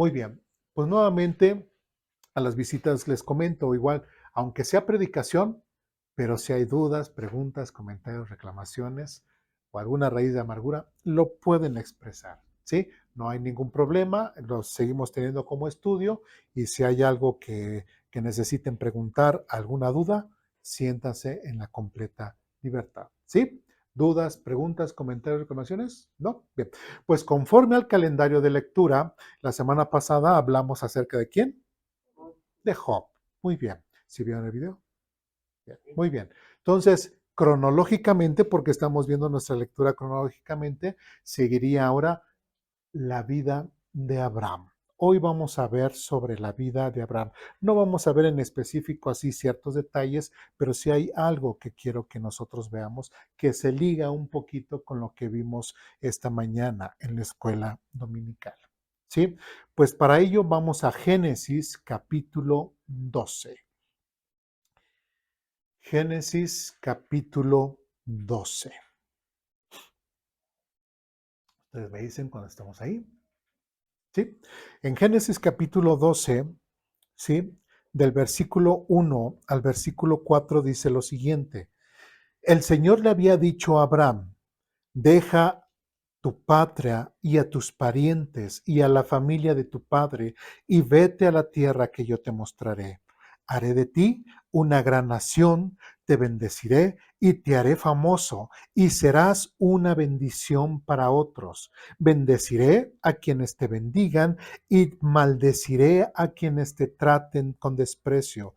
Muy bien. Pues nuevamente a las visitas les comento, igual, aunque sea predicación, pero si hay dudas, preguntas, comentarios, reclamaciones o alguna raíz de amargura, lo pueden expresar, ¿sí? No hay ningún problema, los seguimos teniendo como estudio y si hay algo que necesiten preguntar, alguna duda, siéntanse en la completa libertad, ¿sí? ¿Dudas, preguntas, comentarios, reclamaciones? ¿No? Bien, pues conforme al calendario de lectura, la semana pasada hablamos acerca de quién? De Job. Muy bien. ¿Sí vieron el video? Bien. Muy bien. Entonces, cronológicamente, porque estamos viendo nuestra lectura cronológicamente, seguiría ahora la vida de Abraham. Hoy vamos a ver sobre la vida de Abraham. No vamos a ver en específico así ciertos detalles, pero sí hay algo que quiero que nosotros veamos que se liga un poquito con lo que vimos esta mañana en la escuela dominical. ¿Sí? Pues para ello vamos a Génesis capítulo 12. Génesis capítulo 12. Ustedes me dicen cuando estamos ahí. ¿Sí? En Génesis capítulo 12, ¿sí? Del versículo 1 al versículo 4 dice lo siguiente. El Señor le había dicho a Abraham, deja tu patria y a tus parientes y a la familia de tu padre y vete a la tierra que yo te mostraré. Haré de ti una gran nación, te bendeciré y te haré famoso y serás una bendición para otros. Bendeciré a quienes te bendigan y maldeciré a quienes te traten con desprecio.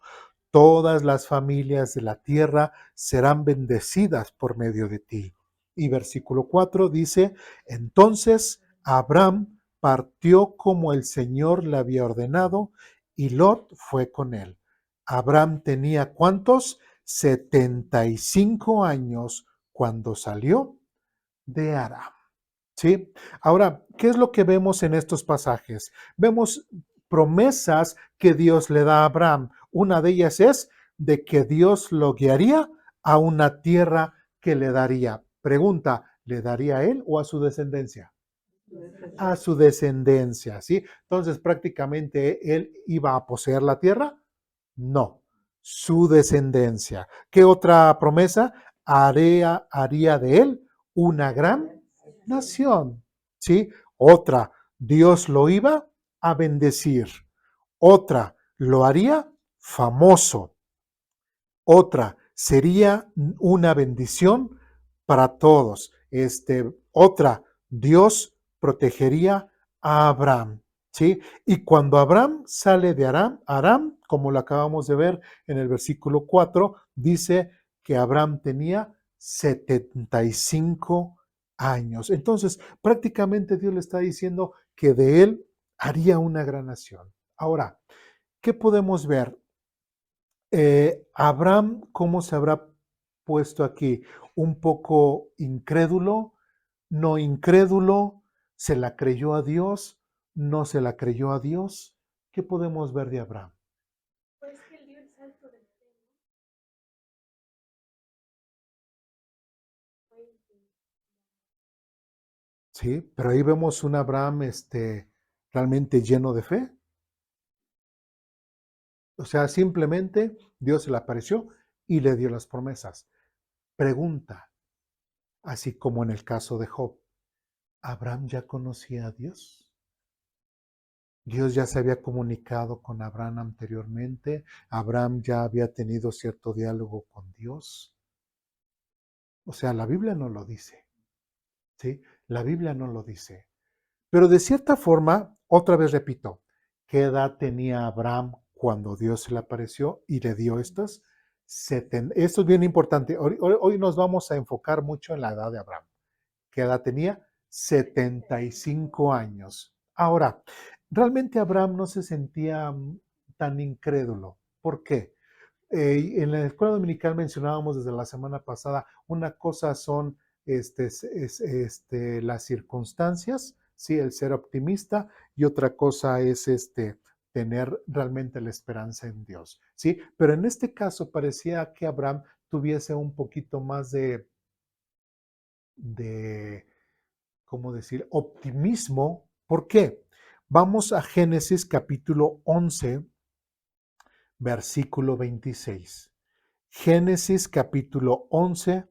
Todas las familias de la tierra serán bendecidas por medio de ti. Y versículo 4 dice, entonces Abraham partió como el Señor le había ordenado y Lot fue con él. Abraham tenía ¿cuántos? 75 años cuando salió de Aram. ¿Sí? Ahora, ¿qué es lo que vemos en estos pasajes? Vemos promesas que Dios le da a Abraham. Una de ellas es de que Dios lo guiaría a una tierra que le daría. Pregunta, ¿le daría a él o a su descendencia? A su descendencia, ¿sí? Entonces, prácticamente él iba a poseer la tierra. No, su descendencia. ¿Qué otra promesa? Haría de él una gran nación. ¿Sí? Otra, Dios lo iba a bendecir. Otra, lo haría famoso. Otra, sería una bendición para todos. Otra, Dios protegería a Abraham. ¿Sí? Y cuando Abraham sale de Aram, como lo acabamos de ver en el versículo 4, dice que Abraham tenía 75 años. Entonces, prácticamente Dios le está diciendo que de él haría una gran nación. Ahora, ¿qué podemos ver? Abraham, ¿cómo se habrá puesto aquí? Un poco incrédulo, no incrédulo, se la creyó a Dios, no se la creyó a Dios. ¿Qué podemos ver de Abraham? Pues que él dio el salto de fe, ¿no? Sí, pero ahí vemos un Abraham realmente lleno de fe. O sea, simplemente Dios se le apareció y le dio las promesas. Pregunta, así como en el caso de Job, ¿Abraham ya conocía a Dios? Dios ya se había comunicado con Abraham anteriormente. Abraham ya había tenido cierto diálogo con Dios. O sea, la Biblia no lo dice, ¿sí? La Biblia no lo dice. Pero de cierta forma, otra vez repito, ¿qué edad tenía Abraham cuando Dios se le apareció y le dio estas? Esto es bien importante. Hoy nos vamos a enfocar mucho en la edad de Abraham. ¿Qué edad tenía? 75 años. Ahora, realmente Abraham no se sentía tan incrédulo. ¿Por qué? En la escuela dominical mencionábamos desde la semana pasada, una cosa son las circunstancias, ¿sí? El ser optimista, y otra cosa es tener realmente la esperanza en Dios, ¿sí? Pero en este caso parecía que Abraham tuviese un poquito más de ¿cómo decir?, optimismo. ¿Por qué? Vamos a Génesis capítulo 11, versículo 26. Génesis capítulo 11,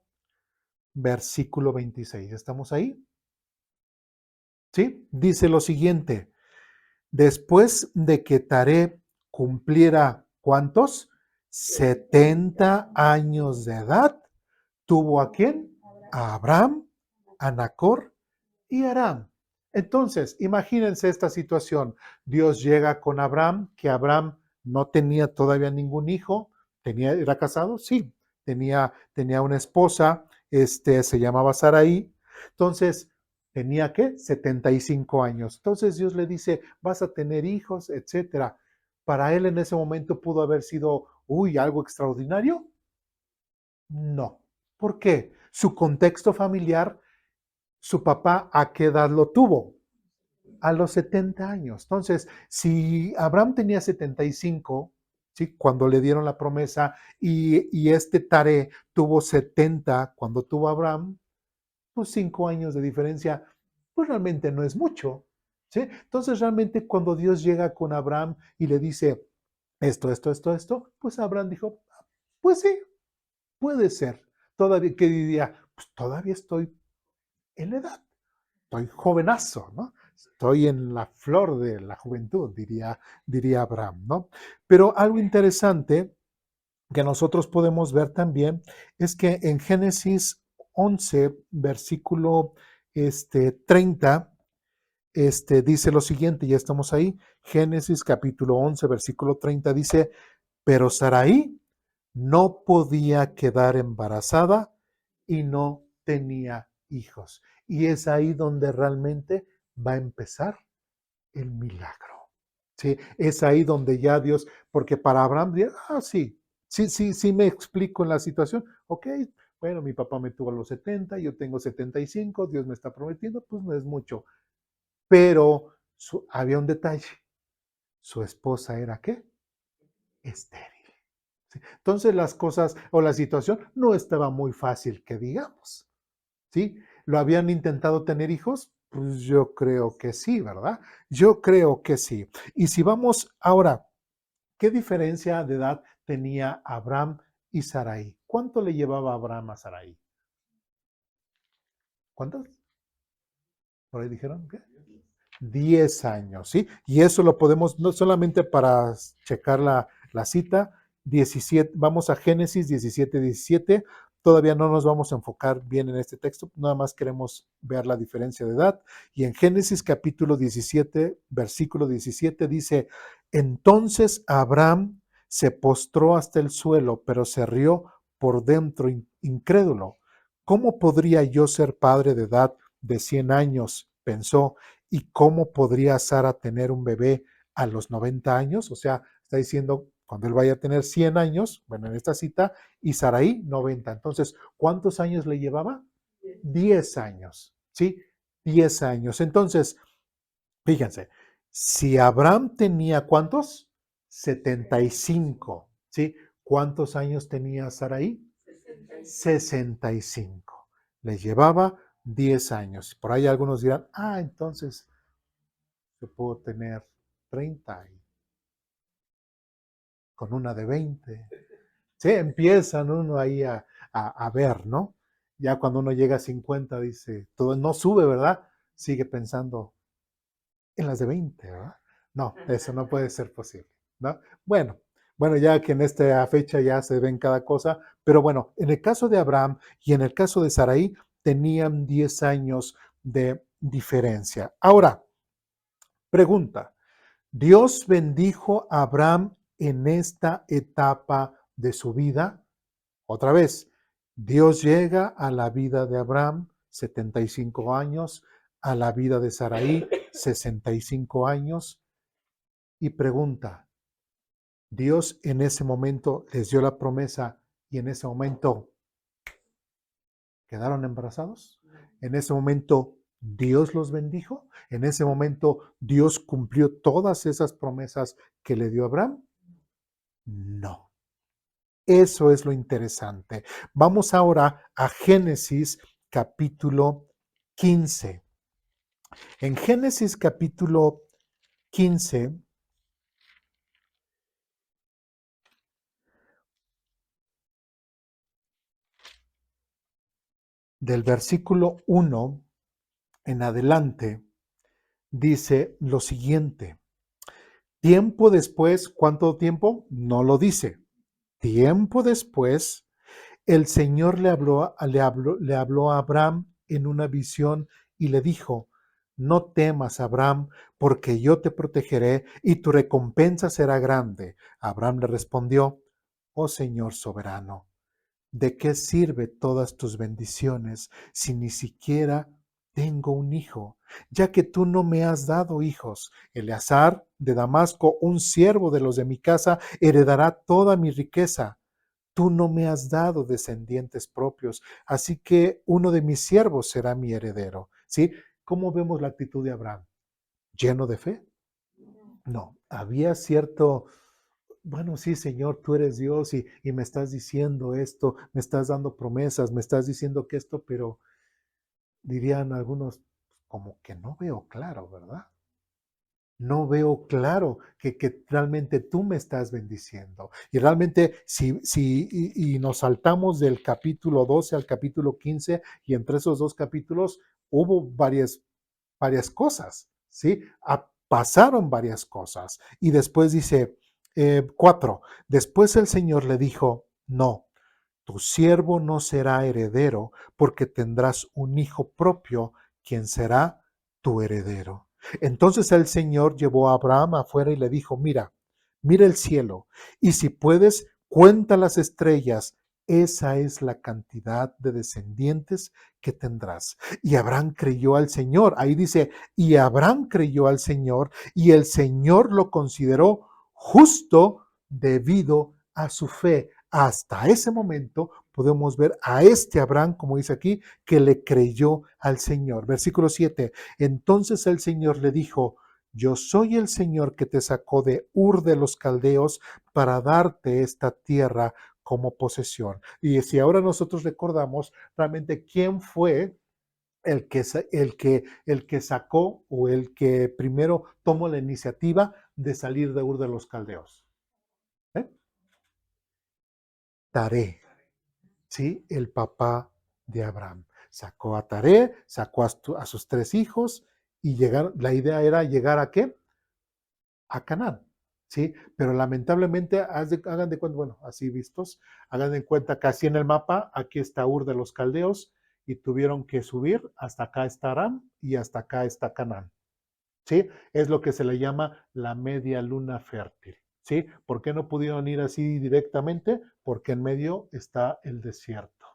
versículo 26. ¿Estamos ahí? ¿Sí? Dice lo siguiente. Después de que Taré cumpliera, ¿cuántos? 70 años de edad, ¿tuvo a quién? A Abraham, a Nacor y Aram. Entonces, imagínense esta situación. Dios llega con Abraham, que Abraham no tenía todavía ningún hijo. ¿Era casado? Sí. Tenía una esposa, se llamaba Sarai. Entonces, tenía ¿qué? 75 años. Entonces Dios le dice, vas a tener hijos, etcétera. Para él en ese momento pudo haber sido, algo extraordinario. No. ¿Por qué? Su contexto familiar, su papá, ¿a qué edad lo tuvo? A los 70 años. Entonces, si Abraham tenía 75, ¿sí? Cuando le dieron la promesa, y este Taré tuvo 70 cuando tuvo Abraham, pues 5 años de diferencia, pues realmente no es mucho. ¿Sí? Entonces, realmente cuando Dios llega con Abraham y le dice esto, pues Abraham dijo, pues sí, puede ser. Todavía, ¿qué diría? Pues todavía estoy en la edad. Estoy jovenazo, ¿no? Estoy en la flor de la juventud, diría Abraham, ¿no? Pero algo interesante que nosotros podemos ver también es que en Génesis 11, versículo 30, dice lo siguiente, ya estamos ahí, Génesis capítulo 11, versículo 30 dice, pero Sarai no podía quedar embarazada y no tenía hijos. Y es ahí donde realmente va a empezar el milagro. ¿Sí? Es ahí donde ya Dios, porque para Abraham, sí me explico en la situación. Ok, bueno, mi papá me tuvo a los 70, yo tengo 75, Dios me está prometiendo, pues no es mucho. Pero había un detalle. Su esposa era ¿qué? Estéril. ¿Sí? Entonces las cosas o la situación no estaba muy fácil, que digamos. ¿Sí? ¿Lo habían intentado tener hijos? Pues yo creo que sí, ¿verdad? Yo creo que sí. Y si vamos ahora, ¿qué diferencia de edad tenía Abraham y Sarai? ¿Cuánto le llevaba Abraham a Sarai? ¿Cuántos? Por ahí dijeron, ¿qué? 10 años, ¿sí? Y eso lo podemos, no solamente para checar la cita, 17, vamos a Génesis 17. Todavía no nos vamos a enfocar bien en este texto, nada más queremos ver la diferencia de edad. Y en Génesis capítulo 17, versículo 17 dice, entonces Abraham se postró hasta el suelo, pero se rió por dentro incrédulo. ¿Cómo podría yo ser padre de edad de 100 años? Pensó. ¿Y cómo podría Sara tener un bebé a los 90 años? O sea, está diciendo cuando él vaya a tener 100 años, bueno, en esta cita, y Saraí 90. Entonces, ¿cuántos años le llevaba? 10 años, ¿sí? 10 años. Entonces, fíjense, si Abraham tenía ¿cuántos? 75, ¿sí? ¿Cuántos años tenía Saraí? 65. Le llevaba 10 años. Por ahí algunos dirán, entonces yo puedo tener 30 y con una de 20. Sí, empiezan uno ahí a ver, ¿no? Ya cuando uno llega a 50 dice, todo no sube, ¿verdad? Sigue pensando en las de 20, ¿verdad? No, eso no puede ser posible, ¿no? Bueno, ya que en esta fecha ya se ven cada cosa, pero bueno, en el caso de Abraham y en el caso de Sarai tenían 10 años de diferencia. Ahora, pregunta, ¿Dios bendijo a Abraham en esta etapa de su vida? Otra vez, Dios llega a la vida de Abraham, 75 años, a la vida de Sarai, 65 años, y pregunta, ¿Dios en ese momento les dio la promesa y en ese momento quedaron embarazados? ¿En ese momento Dios los bendijo? ¿En ese momento Dios cumplió todas esas promesas que le dio a Abraham? No. Eso es lo interesante. Vamos ahora a Génesis capítulo 15. En Génesis capítulo 15, del versículo 1 en adelante, dice lo siguiente. Tiempo después, ¿cuánto tiempo? No lo dice. Tiempo después, el Señor le habló a Abraham en una visión y le dijo, no temas, Abraham, porque yo te protegeré y tu recompensa será grande. Abraham le respondió, oh Señor soberano, ¿de qué sirve todas tus bendiciones si ni siquiera tengo un hijo? Ya que tú no me has dado hijos. Eleazar de Damasco, un siervo de los de mi casa, heredará toda mi riqueza. Tú no me has dado descendientes propios, así que uno de mis siervos será mi heredero. ¿Sí? ¿Cómo vemos la actitud de Abraham? ¿Lleno de fe? No, había cierto, bueno, sí, Señor, tú eres Dios y me estás diciendo esto, me estás dando promesas, me estás diciendo que esto, pero dirían algunos, como que no veo claro, ¿verdad? No veo claro que realmente tú me estás bendiciendo. Y realmente, si nos saltamos del capítulo 12 al capítulo 15, y entre esos dos capítulos hubo varias cosas, ¿sí? Pasaron varias cosas. Y después dice, 4, después el Señor le dijo, no, tu siervo no será heredero porque tendrás un hijo propio, quien será tu heredero. Entonces el Señor llevó a Abraham afuera y le dijo, mira el cielo, y si puedes, cuenta las estrellas. Esa es la cantidad de descendientes que tendrás. Y Abraham creyó al Señor. Ahí dice, y Abraham creyó al Señor y el Señor lo consideró justo debido a su fe. Hasta ese momento podemos ver a este Abraham, como dice aquí, que le creyó al Señor. Versículo 7. Entonces el Señor le dijo, yo soy el Señor que te sacó de Ur de los Caldeos para darte esta tierra como posesión. Y si ahora nosotros recordamos realmente quién fue el que sacó o el que primero tomó la iniciativa de salir de Ur de los Caldeos. ¿Eh? Taré, ¿sí? El papá de Abraham. Sacó a Taré, sacó a sus 3 hijos y llegaron, la idea era llegar a ¿qué? A Canaán, ¿sí? Pero lamentablemente, hagan de cuenta, bueno, así vistos, hagan de cuenta que así en el mapa, aquí está Ur de los Caldeos y tuvieron que subir, hasta acá está Aram y hasta acá está Canaán. ¿Sí? Es lo que se le llama la media luna fértil, ¿sí? ¿Por qué no pudieron ir así directamente? Porque en medio está el desierto,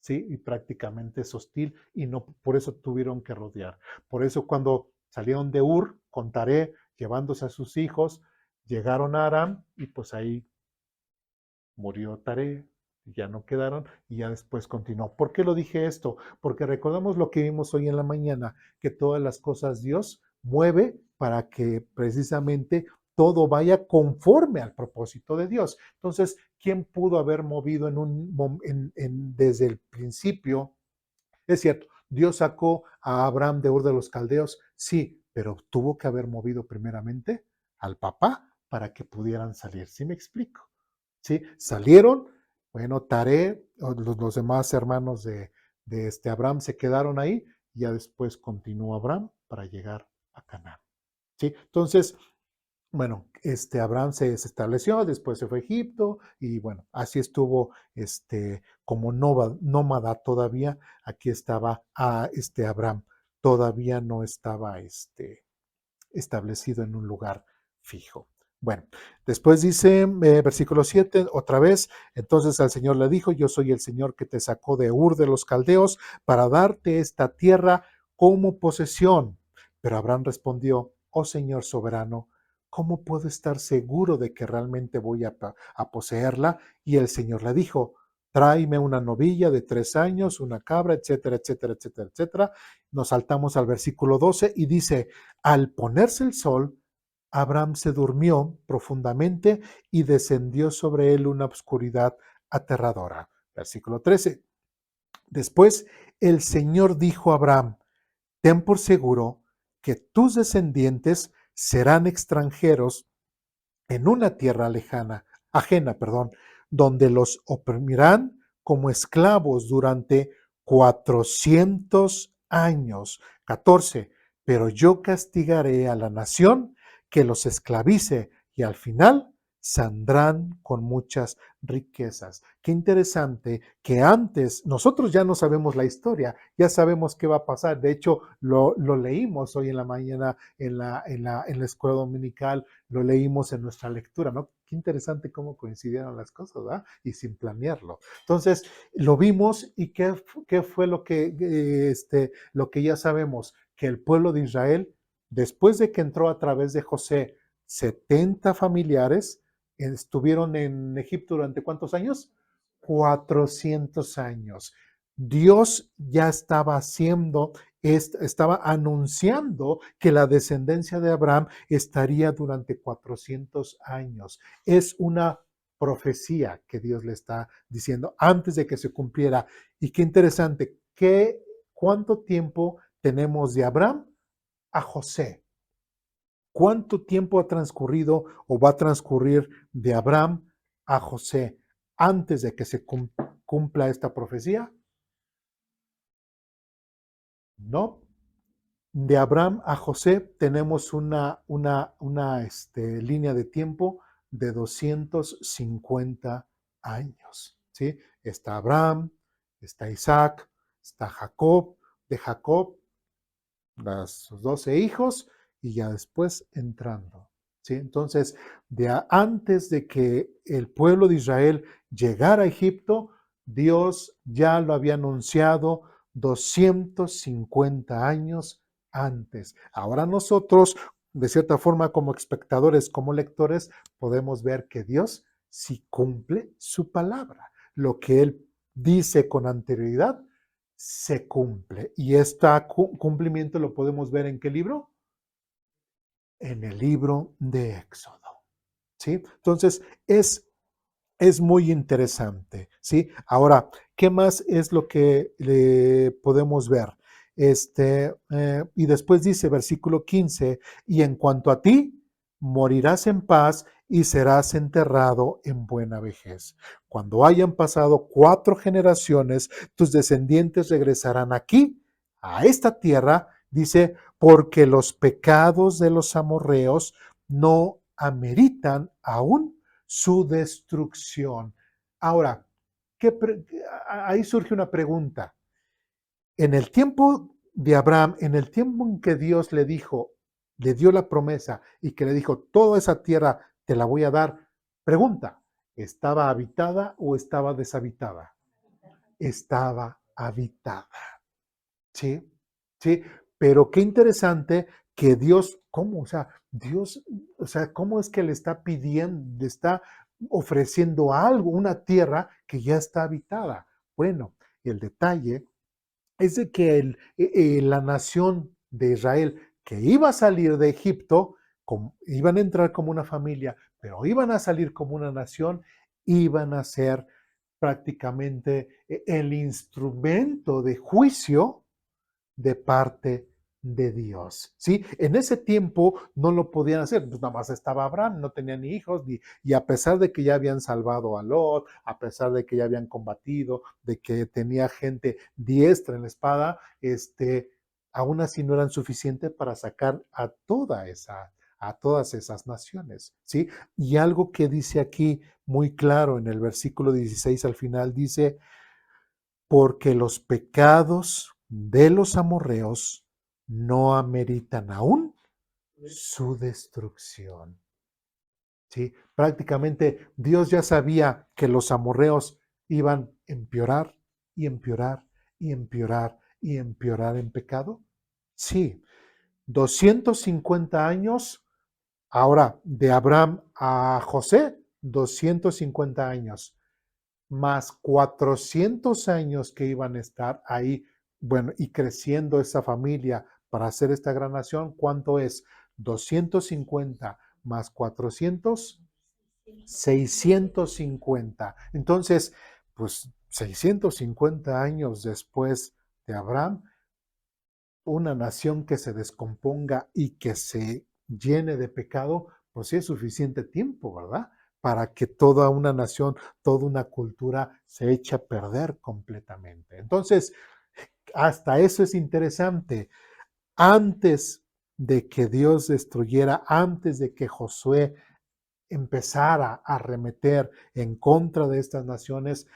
¿sí? Y prácticamente es hostil y no, por eso tuvieron que rodear. Por eso cuando salieron de Ur con Taré, llevándose a sus hijos, llegaron a Aram y pues ahí murió Taré, ya no quedaron y ya después continuó. ¿Por qué lo dije esto? Porque recordamos lo que vimos hoy en la mañana, que todas las cosas Dios mueve para que precisamente todo vaya conforme al propósito de Dios. Entonces, ¿quién pudo haber movido desde el principio? Es cierto, Dios sacó a Abraham de Ur de los Caldeos, sí, pero tuvo que haber movido primeramente al papá para que pudieran salir. ¿Sí me explico? ¿Sí? Salieron, bueno, Taré, los demás hermanos de este Abraham se quedaron ahí y ya después continuó Abraham para llegar a Canaán. ¿Sí? Entonces, bueno, Abraham se estableció, después se fue a Egipto y bueno, así estuvo como nómada todavía. Aquí estaba Abraham, todavía no estaba establecido en un lugar fijo. Bueno, después dice versículo 7, otra vez, entonces al Señor le dijo, yo soy el Señor que te sacó de Ur de los Caldeos para darte esta tierra como posesión. Pero Abraham respondió, oh Señor soberano, ¿cómo puedo estar seguro de que realmente voy a poseerla? Y el Señor le dijo, tráeme una novilla de 3 años, una cabra, etcétera, etcétera, etcétera, etcétera. Nos saltamos al versículo 12 y dice, al ponerse el sol, Abraham se durmió profundamente y descendió sobre él una oscuridad aterradora. Versículo 13. Después el Señor dijo a Abraham, ten por seguro que tus descendientes serán extranjeros en una tierra ajena, donde los oprimirán como esclavos durante 400 años. 14. Pero yo castigaré a la nación que los esclavice y al final saldrán con muchas riquezas. Qué interesante que antes, nosotros ya no sabemos la historia, ya sabemos qué va a pasar. De hecho, lo leímos hoy en la mañana en la escuela dominical, lo leímos en nuestra lectura, ¿no? Qué interesante cómo coincidieron las cosas, ¿verdad? Y sin planearlo. Entonces, lo vimos y qué fue lo que ya sabemos, que el pueblo de Israel, después de que entró a través de José, 70 familiares estuvieron en Egipto durante ¿cuántos años? 400 años. Dios ya estaba anunciando que la descendencia de Abraham estaría durante 400 años. Es una profecía que Dios le está diciendo antes de que se cumpliera. Y qué interesante, ¿cuánto tiempo tenemos de Abraham a José? ¿Cuánto tiempo ha transcurrido o va a transcurrir de Abraham a José antes de que se cumpla esta profecía? No. De Abraham a José tenemos una línea de tiempo de 250 años. ¿Sí? Está Abraham, está Isaac, está Jacob, de Jacob, sus 12 hijos, y ya después entrando. ¿Sí? Entonces, antes de que el pueblo de Israel llegara a Egipto, Dios ya lo había anunciado 250 años antes. Ahora nosotros, de cierta forma, como espectadores, como lectores, podemos ver que Dios sí cumple su palabra. Lo que Él dice con anterioridad se cumple. Y este cumplimiento lo podemos ver ¿en qué libro? En el libro de Éxodo. ¿Sí? Entonces, es muy interesante, ¿sí? Ahora, ¿qué más es lo que podemos ver? Y después dice, versículo 15, y en cuanto a ti, morirás en paz y serás enterrado en buena vejez. Cuando hayan pasado 4 generaciones, tus descendientes regresarán aquí, a esta tierra, dice, porque los pecados de los amorreos no ameritan aún su destrucción. Ahora, ahí surge una pregunta. En el tiempo de Abraham, en el tiempo en que Dios le dio la promesa y que le dijo, toda esa tierra te la voy a dar, pregunta, ¿estaba habitada o estaba deshabitada? Estaba habitada. ¿Sí? ¿Sí? Pero qué interesante que Dios, ¿cómo? ¿Cómo es que le está pidiendo, le está ofreciendo algo, una tierra que ya está habitada? Bueno, el detalle es de que la nación de Israel que iba a salir de Egipto, iban a entrar como una familia, pero iban a salir como una nación, iban a ser prácticamente el instrumento de juicio de parte de Dios. ¿Sí? En ese tiempo no lo podían hacer, pues nada más estaba Abraham, no tenía ni hijos, y a pesar de que ya habían salvado a Lot, a pesar de que ya habían combatido, de que tenía gente diestra en la espada, aún así no eran suficientes para sacar a todas esas naciones, ¿sí? Y algo que dice aquí muy claro en el versículo 16 al final dice, porque los pecados de los amorreos no ameritan aún su destrucción. ¿Sí? Prácticamente Dios ya sabía que los amorreos iban a empeorar y empeorar y empeorar y empeorar en pecado. Sí, 250 años, ahora de Abraham a José, 250 años más 400 años que iban a estar ahí, bueno, y creciendo esa familia para hacer esta gran nación, ¿cuánto es? 250 más 400, 650. Entonces, pues 650 años después de Abraham, una nación que se descomponga y que se llene de pecado, pues sí es suficiente tiempo, ¿verdad? Para que toda una nación, toda una cultura se eche a perder completamente. Entonces, hasta eso es interesante. Antes de que Dios destruyera, antes de que Josué empezara a arremeter en contra de estas naciones,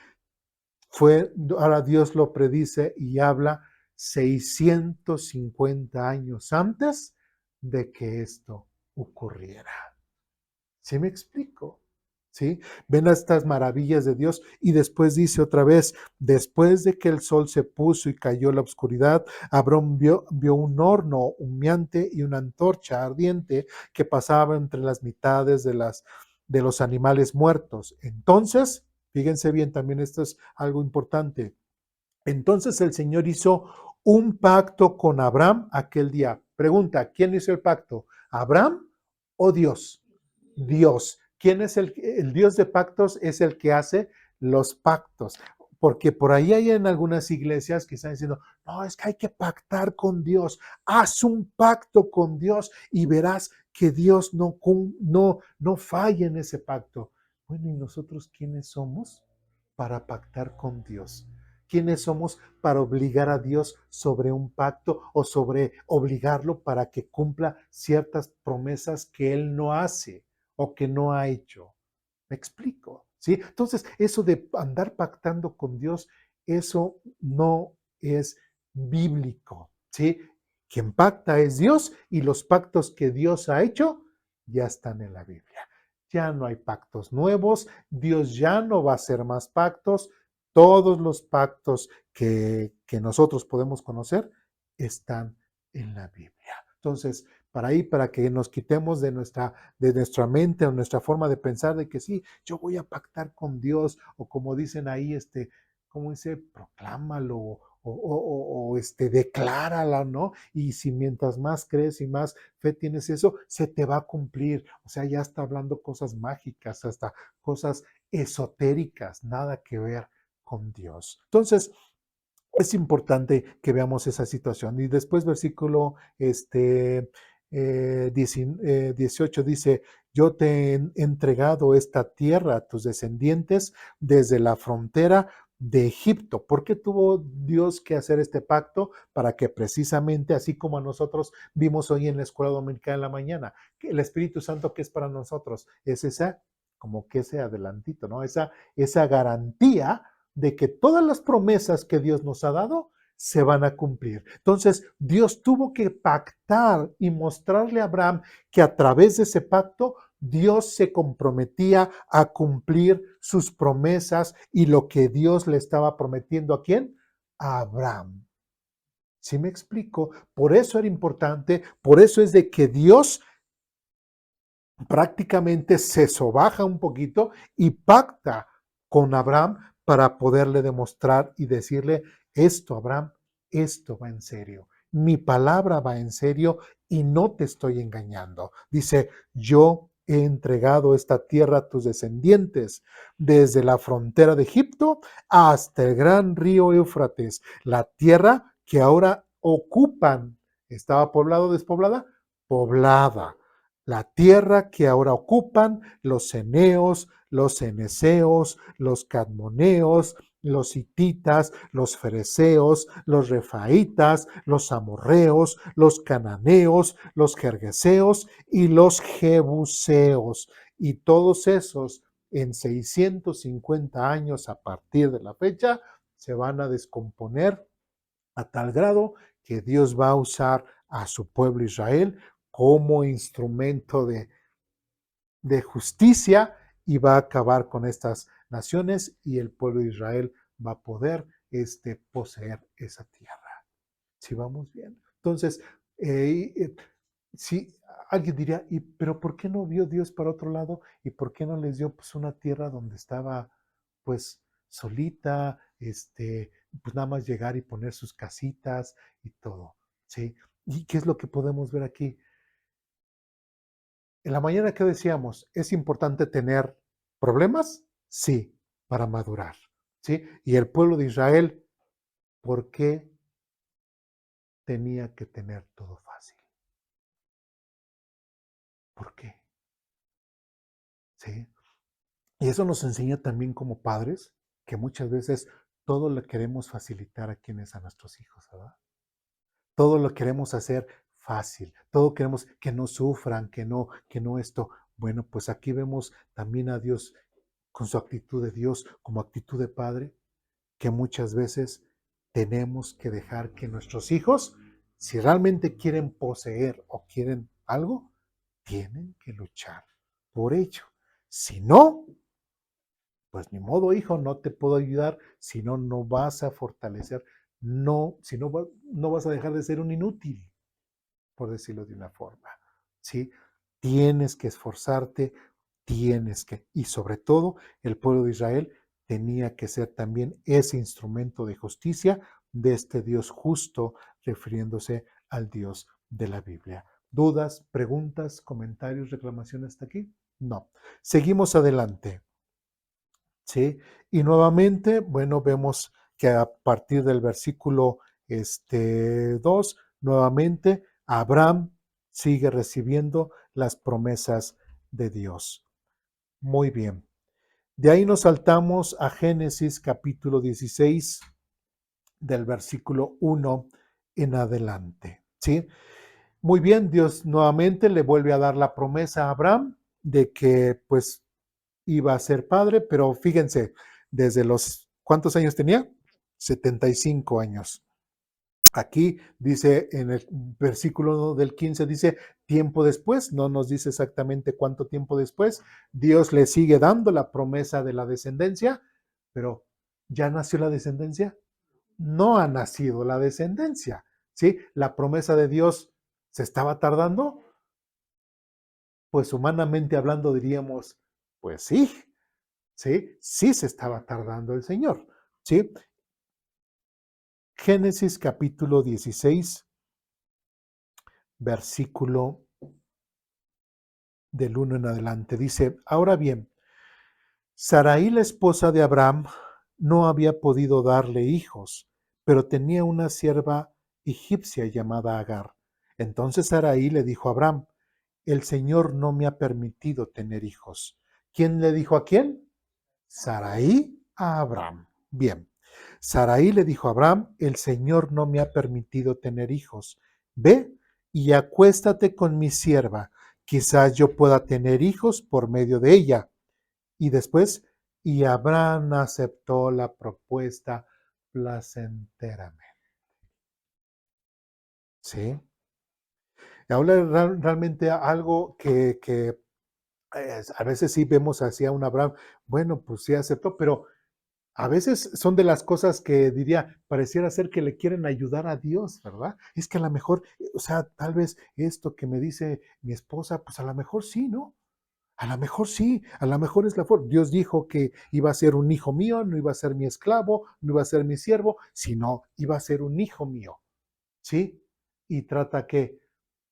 ahora Dios lo predice y habla 650 años antes de que esto ocurriera. ¿Sí me explico? ¿Sí? Ven a estas maravillas de Dios y después dice otra vez, después de que el sol se puso y cayó la oscuridad, Abraham vio un horno humeante y una antorcha ardiente que pasaba entre las mitades de los animales muertos. Entonces, fíjense bien, también esto es algo importante. Entonces el Señor hizo un pacto con Abraham aquel día. Pregunta, ¿quién hizo el pacto? ¿Abraham o Dios? Dios. ¿Quién es el Dios de pactos? Es el que hace los pactos. Porque por ahí hay en algunas iglesias que están diciendo, no, es que hay que pactar con Dios. Haz un pacto con Dios y verás que Dios no falla en ese pacto. Bueno, ¿y nosotros quiénes somos para pactar con Dios? ¿Quiénes somos para obligar a Dios sobre un pacto o sobre obligarlo para que cumpla ciertas promesas que Él no hace o que no ha hecho? ¿Me explico? ¿Sí? Entonces, eso de andar pactando con Dios, eso no es bíblico. ¿Sí? Quien pacta es Dios y los pactos que Dios ha hecho ya están en la Biblia. Ya no hay pactos nuevos, Dios ya no va a hacer más pactos, todos los pactos que nosotros podemos conocer están en la Biblia. Entonces, para que nos quitemos de nuestra mente o nuestra forma de pensar de que sí, yo voy a pactar con Dios, o como dicen ahí, ¿cómo dice? Proclámalo, declárala, ¿no? Y si mientras más crees y más fe tienes eso, se te va a cumplir. O sea, ya está hablando cosas mágicas, hasta cosas esotéricas, nada que ver con Dios. Entonces, es importante que veamos esa situación. Y después versículo 18 dice, yo te he entregado esta tierra a tus descendientes desde la frontera de Egipto. ¿Por qué tuvo Dios que hacer este pacto? Para que precisamente, así como a nosotros vimos hoy en la escuela dominical en la mañana, que el Espíritu Santo que es para nosotros es esa, como que ese adelantito, ¿no? Esa garantía de que todas las promesas que Dios nos ha dado se van a cumplir. Entonces, Dios tuvo que pactar y mostrarle a Abraham que a través de ese pacto Dios se comprometía a cumplir sus promesas y lo que Dios le estaba prometiendo ¿a quién? A Abraham. ¿Sí me explico? Por eso era importante, por eso es de que Dios prácticamente se sobaja un poquito y pacta con Abraham para poderle demostrar y decirle, esto, Abraham, esto va en serio. Mi palabra va en serio y no te estoy engañando. Dice, yo he entregado esta tierra a tus descendientes, desde la frontera de Egipto hasta el gran río Éufrates, la tierra que ahora ocupan. ¿Estaba poblada o despoblada? Poblada. La tierra que ahora ocupan los ceneos, los ceneseos, los cadmoneos, los hititas, los fereceos, los refaitas, los amorreos, los cananeos, los jergueseos y los jebuseos. Y todos esos en 650 años a partir de la fecha se van a descomponer a tal grado que Dios va a usar a su pueblo Israel como instrumento de justicia y va a acabar con estas naciones y el pueblo de Israel va a poder poseer esa tierra. Si vamos bien. Entonces, si alguien diría, pero ¿por qué no vio Dios para otro lado? ¿Y por qué no les dio pues una tierra donde estaba pues solita, pues nada más llegar y poner sus casitas y todo? ¿Sí? ¿Y qué es lo que podemos ver aquí? En la mañana que decíamos, ¿es importante tener problemas? Sí, para madurar. ¿Sí? Y el pueblo de Israel, ¿por qué tenía que tener todo fácil? ¿Por qué? ¿Sí? Y eso nos enseña también como padres que muchas veces todo lo queremos facilitar a quienes, a nuestros hijos, ¿verdad? Todo lo queremos hacer fácil, todo queremos que no sufran, que no esto. Bueno, pues aquí vemos también a Dios con su actitud de Dios como actitud de padre, que muchas veces tenemos que dejar que nuestros hijos, si realmente quieren poseer o quieren algo, tienen que luchar por ello. Si no, pues ni modo, hijo, no te puedo ayudar, si no, no vas a fortalecer, no, si no, no vas a dejar de ser un inútil, por decirlo de una forma, ¿sí? Tienes que esforzarte, tienes que, y sobre todo el pueblo de Israel tenía que ser también ese instrumento de justicia de este Dios justo, refiriéndose al Dios de la Biblia. ¿Dudas, preguntas, comentarios, reclamaciones hasta aquí? No. Seguimos adelante. ¿Sí? Y nuevamente, bueno, vemos que a partir del versículo 2, nuevamente Abraham sigue recibiendo las promesas de Dios. Muy bien. De ahí nos saltamos a Génesis capítulo 16, del versículo 1 en adelante. ¿Sí? Muy bien, Dios nuevamente le vuelve a dar la promesa a Abraham de que pues iba a ser padre, pero fíjense, desde los, ¿cuántos años tenía? 75 años. Aquí dice en el versículo del 15, dice tiempo después, no nos dice exactamente cuánto tiempo después, Dios le sigue dando la promesa de la descendencia, pero ¿ya nació la descendencia? No ha nacido la descendencia, ¿sí? La promesa de Dios se estaba tardando, pues humanamente hablando diríamos, pues sí, ¿sí? Sí se estaba tardando el Señor, ¿sí? Génesis capítulo 16, versículo del 1 en adelante. Dice, ahora bien, Sarai, la esposa de Abraham, no había podido darle hijos, pero tenía una sierva egipcia llamada Agar. Entonces Sarai le dijo a Abraham, el Señor no me ha permitido tener hijos. ¿Quién le dijo a quién? Sarai a Abraham. Bien. Sarai le dijo a Abraham, el Señor no me ha permitido tener hijos. Ve y acuéstate con mi sierva. Quizás yo pueda tener hijos por medio de ella. Y después, y Abraham aceptó la propuesta placenteramente. ¿Sí? Ahora realmente algo que a veces sí vemos hacia un Abraham, bueno, pues sí aceptó, pero a veces son de las cosas que diría, pareciera ser que le quieren ayudar a Dios, ¿verdad? Es que a lo mejor, o sea, tal vez esto que me dice mi esposa, pues a lo mejor sí, ¿no? A lo mejor sí, a lo mejor es la forma. Dios dijo que iba a ser un hijo mío, no iba a ser mi esclavo, no iba a ser mi siervo, sino iba a ser un hijo mío, ¿sí? Y trata que,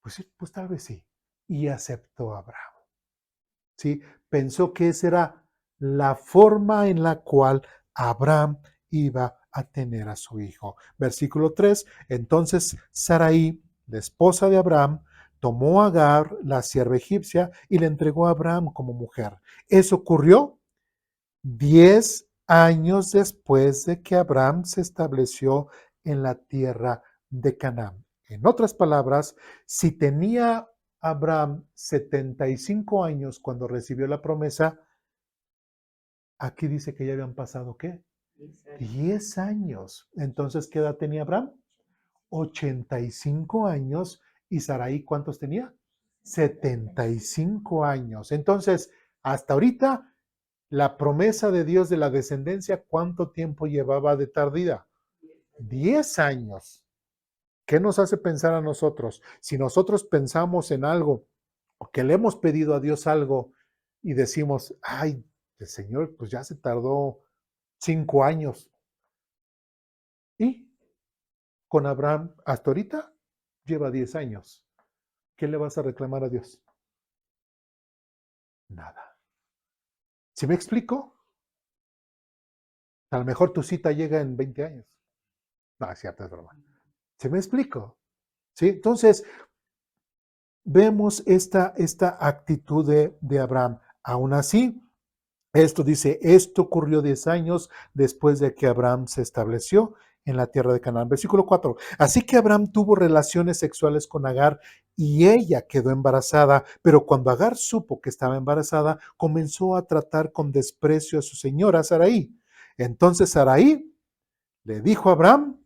pues, pues tal vez sí. Y aceptó a Abraham. ¿Sí? Pensó que esa era la forma en la cual Abraham iba a tener a su hijo. Versículo 3, entonces Sarai, la esposa de Abraham, tomó a Agar, la sierva egipcia, y le entregó a Abraham como mujer. Eso ocurrió 10 años después de que Abraham se estableció en la tierra de Canaán. En otras palabras, si tenía Abraham 75 años cuando recibió la promesa, aquí dice que ya habían pasado, ¿qué? 10 años. Entonces, ¿qué edad tenía Abraham? 85 años. ¿Y Sarai cuántos tenía? 75 años. Entonces, hasta ahorita, la promesa de Dios de la descendencia, ¿cuánto tiempo llevaba de tardía? 10 años. ¿Qué nos hace pensar a nosotros? Si nosotros pensamos en algo o que le hemos pedido a Dios algo y decimos, ay, el Señor, pues ya se tardó 5 años. Y con Abraham, hasta ahorita, lleva 10 años. ¿Qué le vas a reclamar a Dios? Nada. ¿Sí me explico? A lo mejor tu cita llega en 20 años. No, es cierto, es broma. ¿Sí me explico? ¿Sí? Entonces, vemos esta actitud de Abraham. Aún así, esto dice, esto ocurrió 10 años después de que Abraham se estableció en la tierra de Canaán. Versículo 4. Así que Abraham tuvo relaciones sexuales con Agar y ella quedó embarazada, pero cuando Agar supo que estaba embarazada, comenzó a tratar con desprecio a su señora Sarai. Entonces Sarai le dijo a Abraham,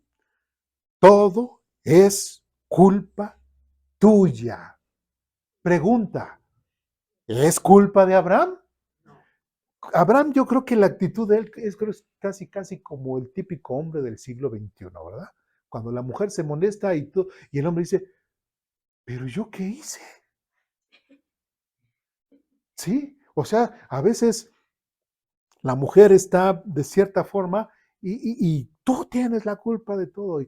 todo es culpa tuya. Pregunta, ¿es culpa de Abraham? Abraham, yo creo que la actitud de él es casi como el típico hombre del siglo XXI, ¿verdad? Cuando la mujer se molesta y el hombre dice, ¿pero yo qué hice? ¿Sí? O sea, a veces la mujer está de cierta forma y tú tienes la culpa de todo.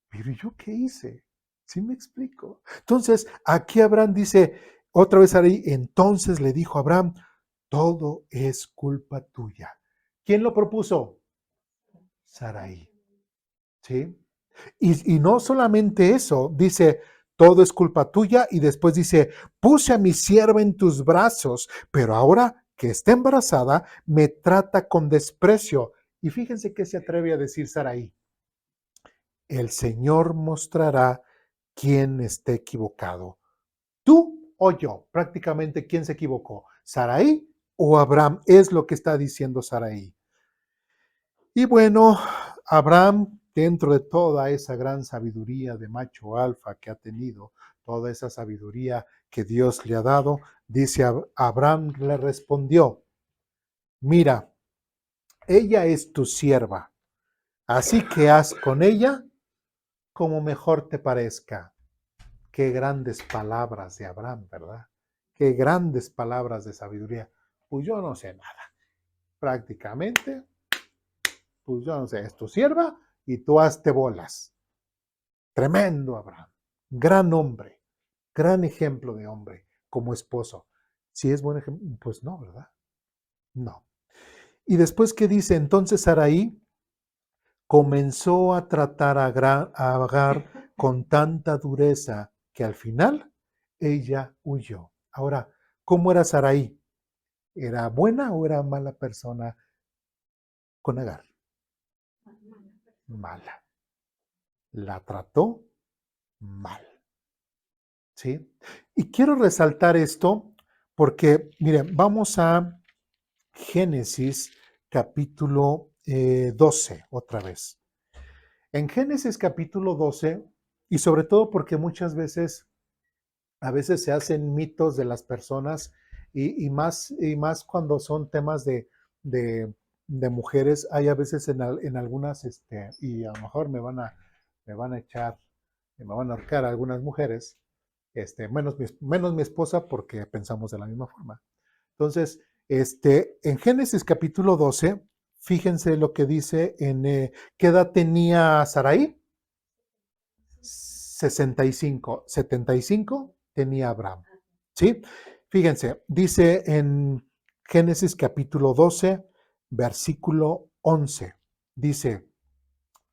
¿Pero yo qué hice? ¿Sí me explico? Entonces, aquí Abraham dice, otra vez ahí, entonces le dijo a Abraham, todo es culpa tuya. ¿Quién lo propuso? Sarai. ¿Sí? Y no solamente eso, dice, todo es culpa tuya y después dice, puse a mi sierva en tus brazos, pero ahora que está embarazada, me trata con desprecio. Y fíjense qué se atreve a decir Sarai. El Señor mostrará quién esté equivocado. ¿Tú o yo? Prácticamente, ¿quién se equivocó? ¿Sarai o Abraham? Es lo que está diciendo Sarai. Y bueno, Abraham, dentro de toda esa gran sabiduría de macho alfa que ha tenido, toda esa sabiduría que Dios le ha dado, dice Abraham le respondió, mira, ella es tu sierva, así que haz con ella como mejor te parezca. Qué grandes palabras de Abraham, ¿verdad? Qué grandes palabras de sabiduría. Pues yo no sé nada. Prácticamente, pues yo no sé, es tu sierva y tú hazte bolas. Tremendo Abraham, gran hombre, gran ejemplo de hombre como esposo. Si es buen ejemplo, pues no, ¿verdad? No. Y después que dice, entonces Sarai comenzó a tratar a Agar con tanta dureza que al final ella huyó. Ahora, ¿cómo era Sarai? ¿Era buena o era mala persona con Agar? Mala. La trató mal. ¿Sí? Y quiero resaltar esto porque, miren, vamos a Génesis capítulo 12 otra vez. En Génesis capítulo 12, y sobre todo porque muchas veces, a veces se hacen mitos de las personas y más cuando son temas de, de mujeres, hay a veces en algunas, y a lo mejor me van a echar, me van a ahorcar algunas mujeres, menos mi esposa porque pensamos de la misma forma. Entonces, en Génesis capítulo 12, fíjense lo que dice ¿qué edad tenía Sarai? 65, 75 tenía Abraham. ¿Sí? Fíjense, dice en Génesis capítulo 12, versículo 11, dice,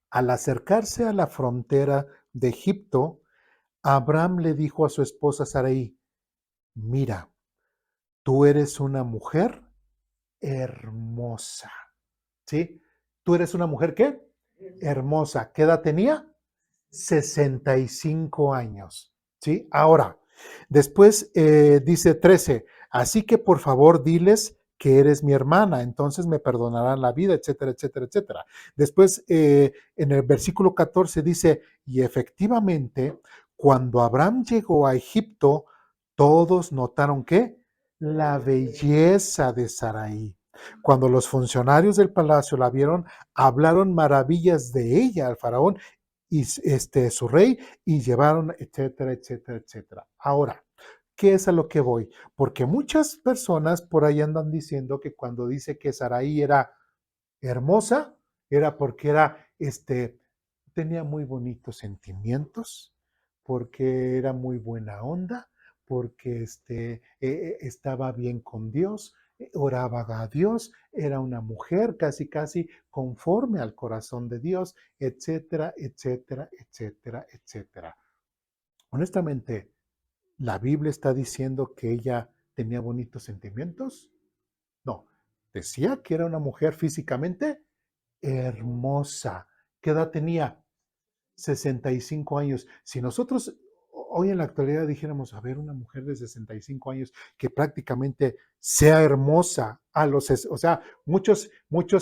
al acercarse a la frontera de Egipto, Abraham le dijo a su esposa Sarai, mira, tú eres una mujer hermosa. ¿Sí? ¿Tú eres una mujer qué? Hermosa. ¿Qué edad tenía? 65 años. ¿Sí? Ahora, después dice 13, así que por favor diles que eres mi hermana, entonces me perdonarán la vida, etcétera, etcétera, etcétera. Después, en el versículo 14 dice, y efectivamente, cuando Abraham llegó a Egipto, todos notaron que la belleza de Sarai. Cuando los funcionarios del palacio la vieron, hablaron maravillas de ella al faraón y su rey y llevaron, etcétera, etcétera, etcétera. Ahora, ¿qué es a lo que voy? Porque muchas personas por ahí andan diciendo que cuando dice que Sarai era hermosa, era porque tenía muy bonitos sentimientos, porque era muy buena onda, porque estaba bien con Dios, oraba a Dios, era una mujer casi, casi conforme al corazón de Dios, etcétera, etcétera, etcétera, etcétera. Honestamente, ¿La Biblia está diciendo que ella tenía bonitos sentimientos? No, decía que era una mujer físicamente hermosa. ¿Qué edad tenía? 65 años. Si nosotros hoy en la actualidad dijéramos, a ver, una mujer de 65 años que prácticamente sea hermosa a los, o sea, muchos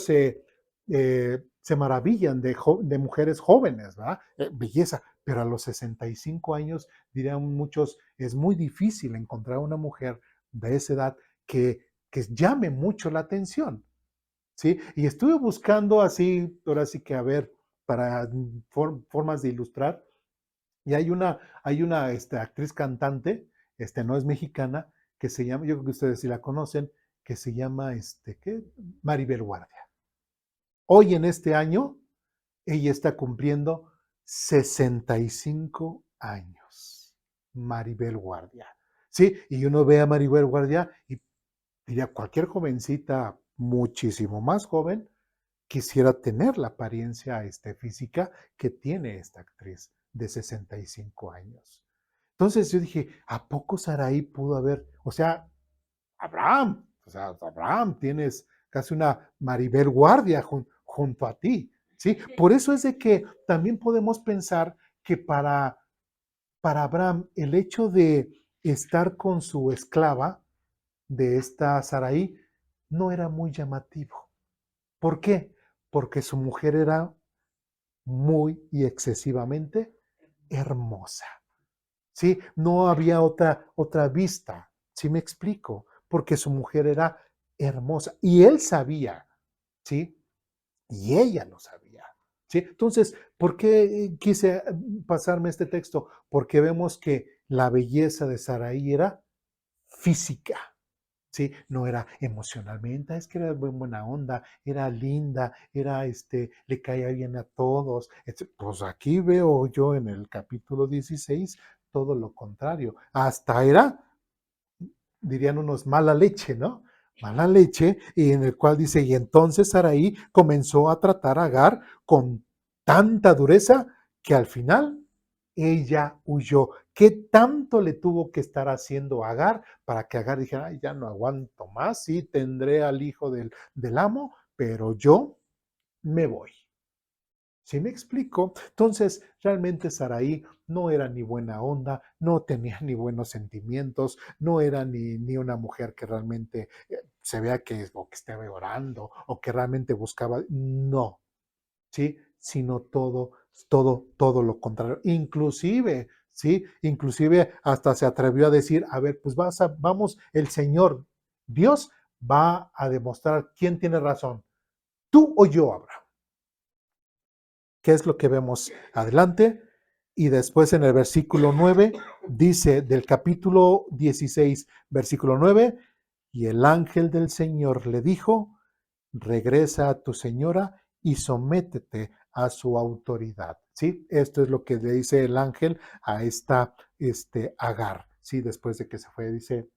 se maravillan de mujeres jóvenes, ¿verdad? Belleza, pero a los 65 años, dirían muchos, es muy difícil encontrar una mujer de esa edad que llame mucho la atención. ¿Sí? Y estuve buscando así, ahora sí que a ver, para formas de ilustrar, y hay una actriz cantante, no es mexicana, que se llama, yo creo que ustedes sí la conocen, que se llama, ¿qué? Maribel Guardia. Hoy en este año, ella está cumpliendo 65 años. Maribel Guardia. Sí, y uno ve a Maribel Guardia y diría, cualquier jovencita muchísimo más joven quisiera tener la apariencia física que tiene esta actriz de 65 años. Entonces yo dije, ¿a poco Sarai pudo haber? O sea, Abraham, tienes casi una Maribel Guardia junto a ti. ¿Sí? Por eso es de que también podemos pensar que para Abraham el hecho de estar con su esclava, de esta Sarai, no era muy llamativo. ¿Por qué? Porque su mujer era muy y excesivamente hermosa. ¿Sí? No había otra vista. ¿Sí me explico? Porque su mujer era hermosa y él sabía, ¿sí? Y ella lo sabía. ¿Sí? Entonces, ¿por qué quise pasarme este texto? Porque vemos que la belleza de Sarai era física. ¿Sí? No era emocionalmente, es que era buena onda, era linda, le caía bien a todos. Pues aquí veo yo en el capítulo 16 todo lo contrario. Hasta era, dirían unos, mala leche, ¿no? Mala leche, y en el cual dice, y entonces Saraí comenzó a tratar a Agar con tanta dureza que al final ella huyó. ¿Qué tanto le tuvo que estar haciendo a Agar para que Agar dijera, ay, ya no aguanto más, sí tendré al hijo del amo, pero yo me voy? ¿Sí me explico? Entonces, realmente Saraí no era ni buena onda, no tenía ni buenos sentimientos, no era ni una mujer que realmente se vea o que estaba orando o que realmente buscaba, no, ¿sí? Sino todo lo contrario. Inclusive, ¿sí? Inclusive hasta se atrevió a decir, a ver, pues vamos, el Señor, Dios va a demostrar quién tiene razón, tú o yo, Abraham. ¿Qué es lo que vemos adelante? Y después en el versículo 9 dice del capítulo 16, versículo 9, y el ángel del Señor le dijo, regresa a tu señora y sométete a su autoridad. ¿Sí? Esto es lo que le dice el ángel a esta Agar. ¿Sí? Después de que se fue, dice,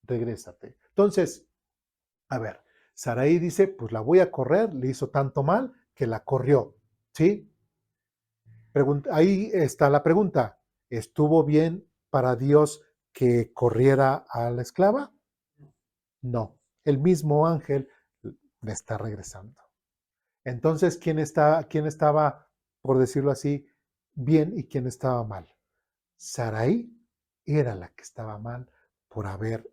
regrésate. Entonces, a ver, Sarai dice, pues la voy a correr, le hizo tanto mal que la corrió. ¿Sí? Ahí está la pregunta. ¿Estuvo bien para Dios que corriera a la esclava? No. El mismo ángel le está regresando. Entonces, quién estaba, por decirlo así, bien y quién estaba mal? Sarai era la que estaba mal por haber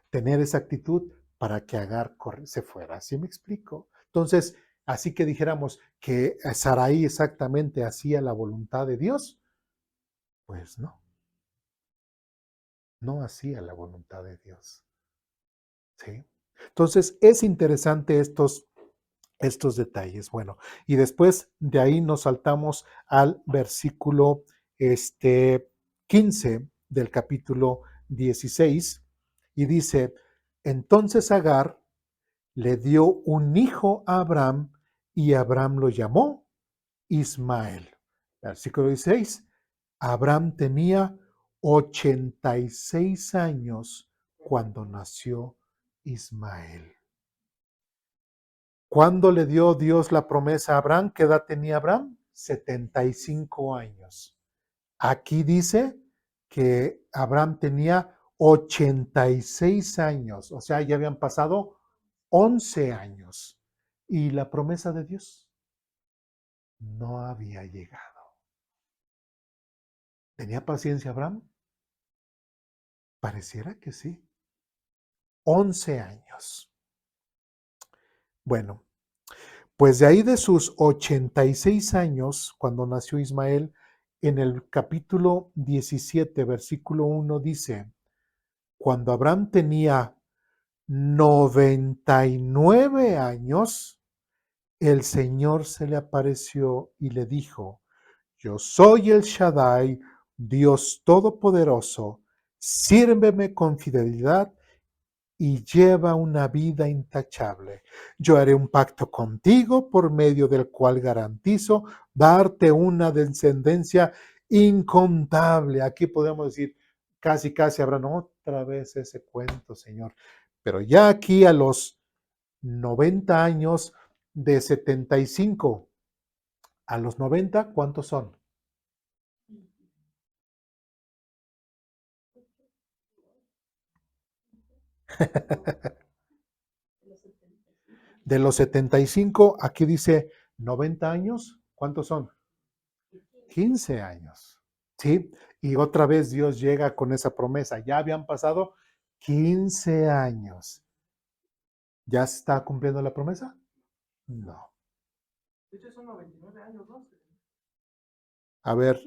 tener esa actitud para que Agar se fuera. ¿Sí me explico? Entonces, así que dijéramos que Sarai exactamente hacía la voluntad de Dios, pues no hacía la voluntad de Dios. ¿Sí? Entonces, es interesante estos detalles. Bueno, y después de ahí nos saltamos al versículo 15 del capítulo 16 y dice, entonces Agar le dio un hijo a Abraham y Abraham lo llamó Ismael. Versículo 16, Abraham tenía 86 años cuando nació Ismael. ¿Cuándo le dio Dios la promesa a Abraham? ¿Qué edad tenía Abraham? 75 años. Aquí dice que Abraham tenía 86 años, o sea, ya habían pasado 11 años y la promesa de Dios no había llegado. ¿Tenía paciencia Abraham? Pareciera que sí. 11 años. Bueno, pues de ahí de sus 86 años, cuando nació Ismael, en el capítulo 17, versículo 1 dice, cuando Abraham tenía 99 años, el Señor se le apareció y le dijo, yo soy el Shaddai, Dios Todopoderoso, sírveme con fidelidad y lleva una vida intachable. Yo haré un pacto contigo por medio del cual garantizo darte una descendencia incontable. Aquí podemos decir, casi habrán otra vez ese cuento, Señor. Pero ya aquí a los 90 años, de 75 a los 90, ¿cuántos son? De los 75, aquí dice 90 años, ¿cuántos son? 15 años, ¿sí? Y otra vez Dios llega con esa promesa. Ya habían pasado 15 años. ¿Ya se está cumpliendo la promesa? No. De hecho, son 99 años, ¿no? A ver,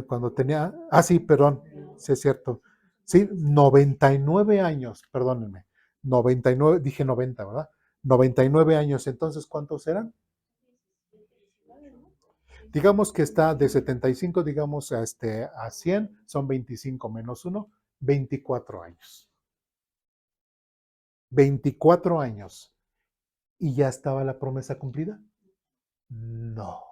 cuando tenía... Ah, sí, perdón, sí es cierto. Sí, 99 años, perdónenme. 99, dije 90, ¿verdad? 99 años, entonces, ¿cuántos eran? Digamos que está de 75, digamos, a 100, son 25 menos 1, 24 años. 24 años. ¿Y ya estaba la promesa cumplida? No.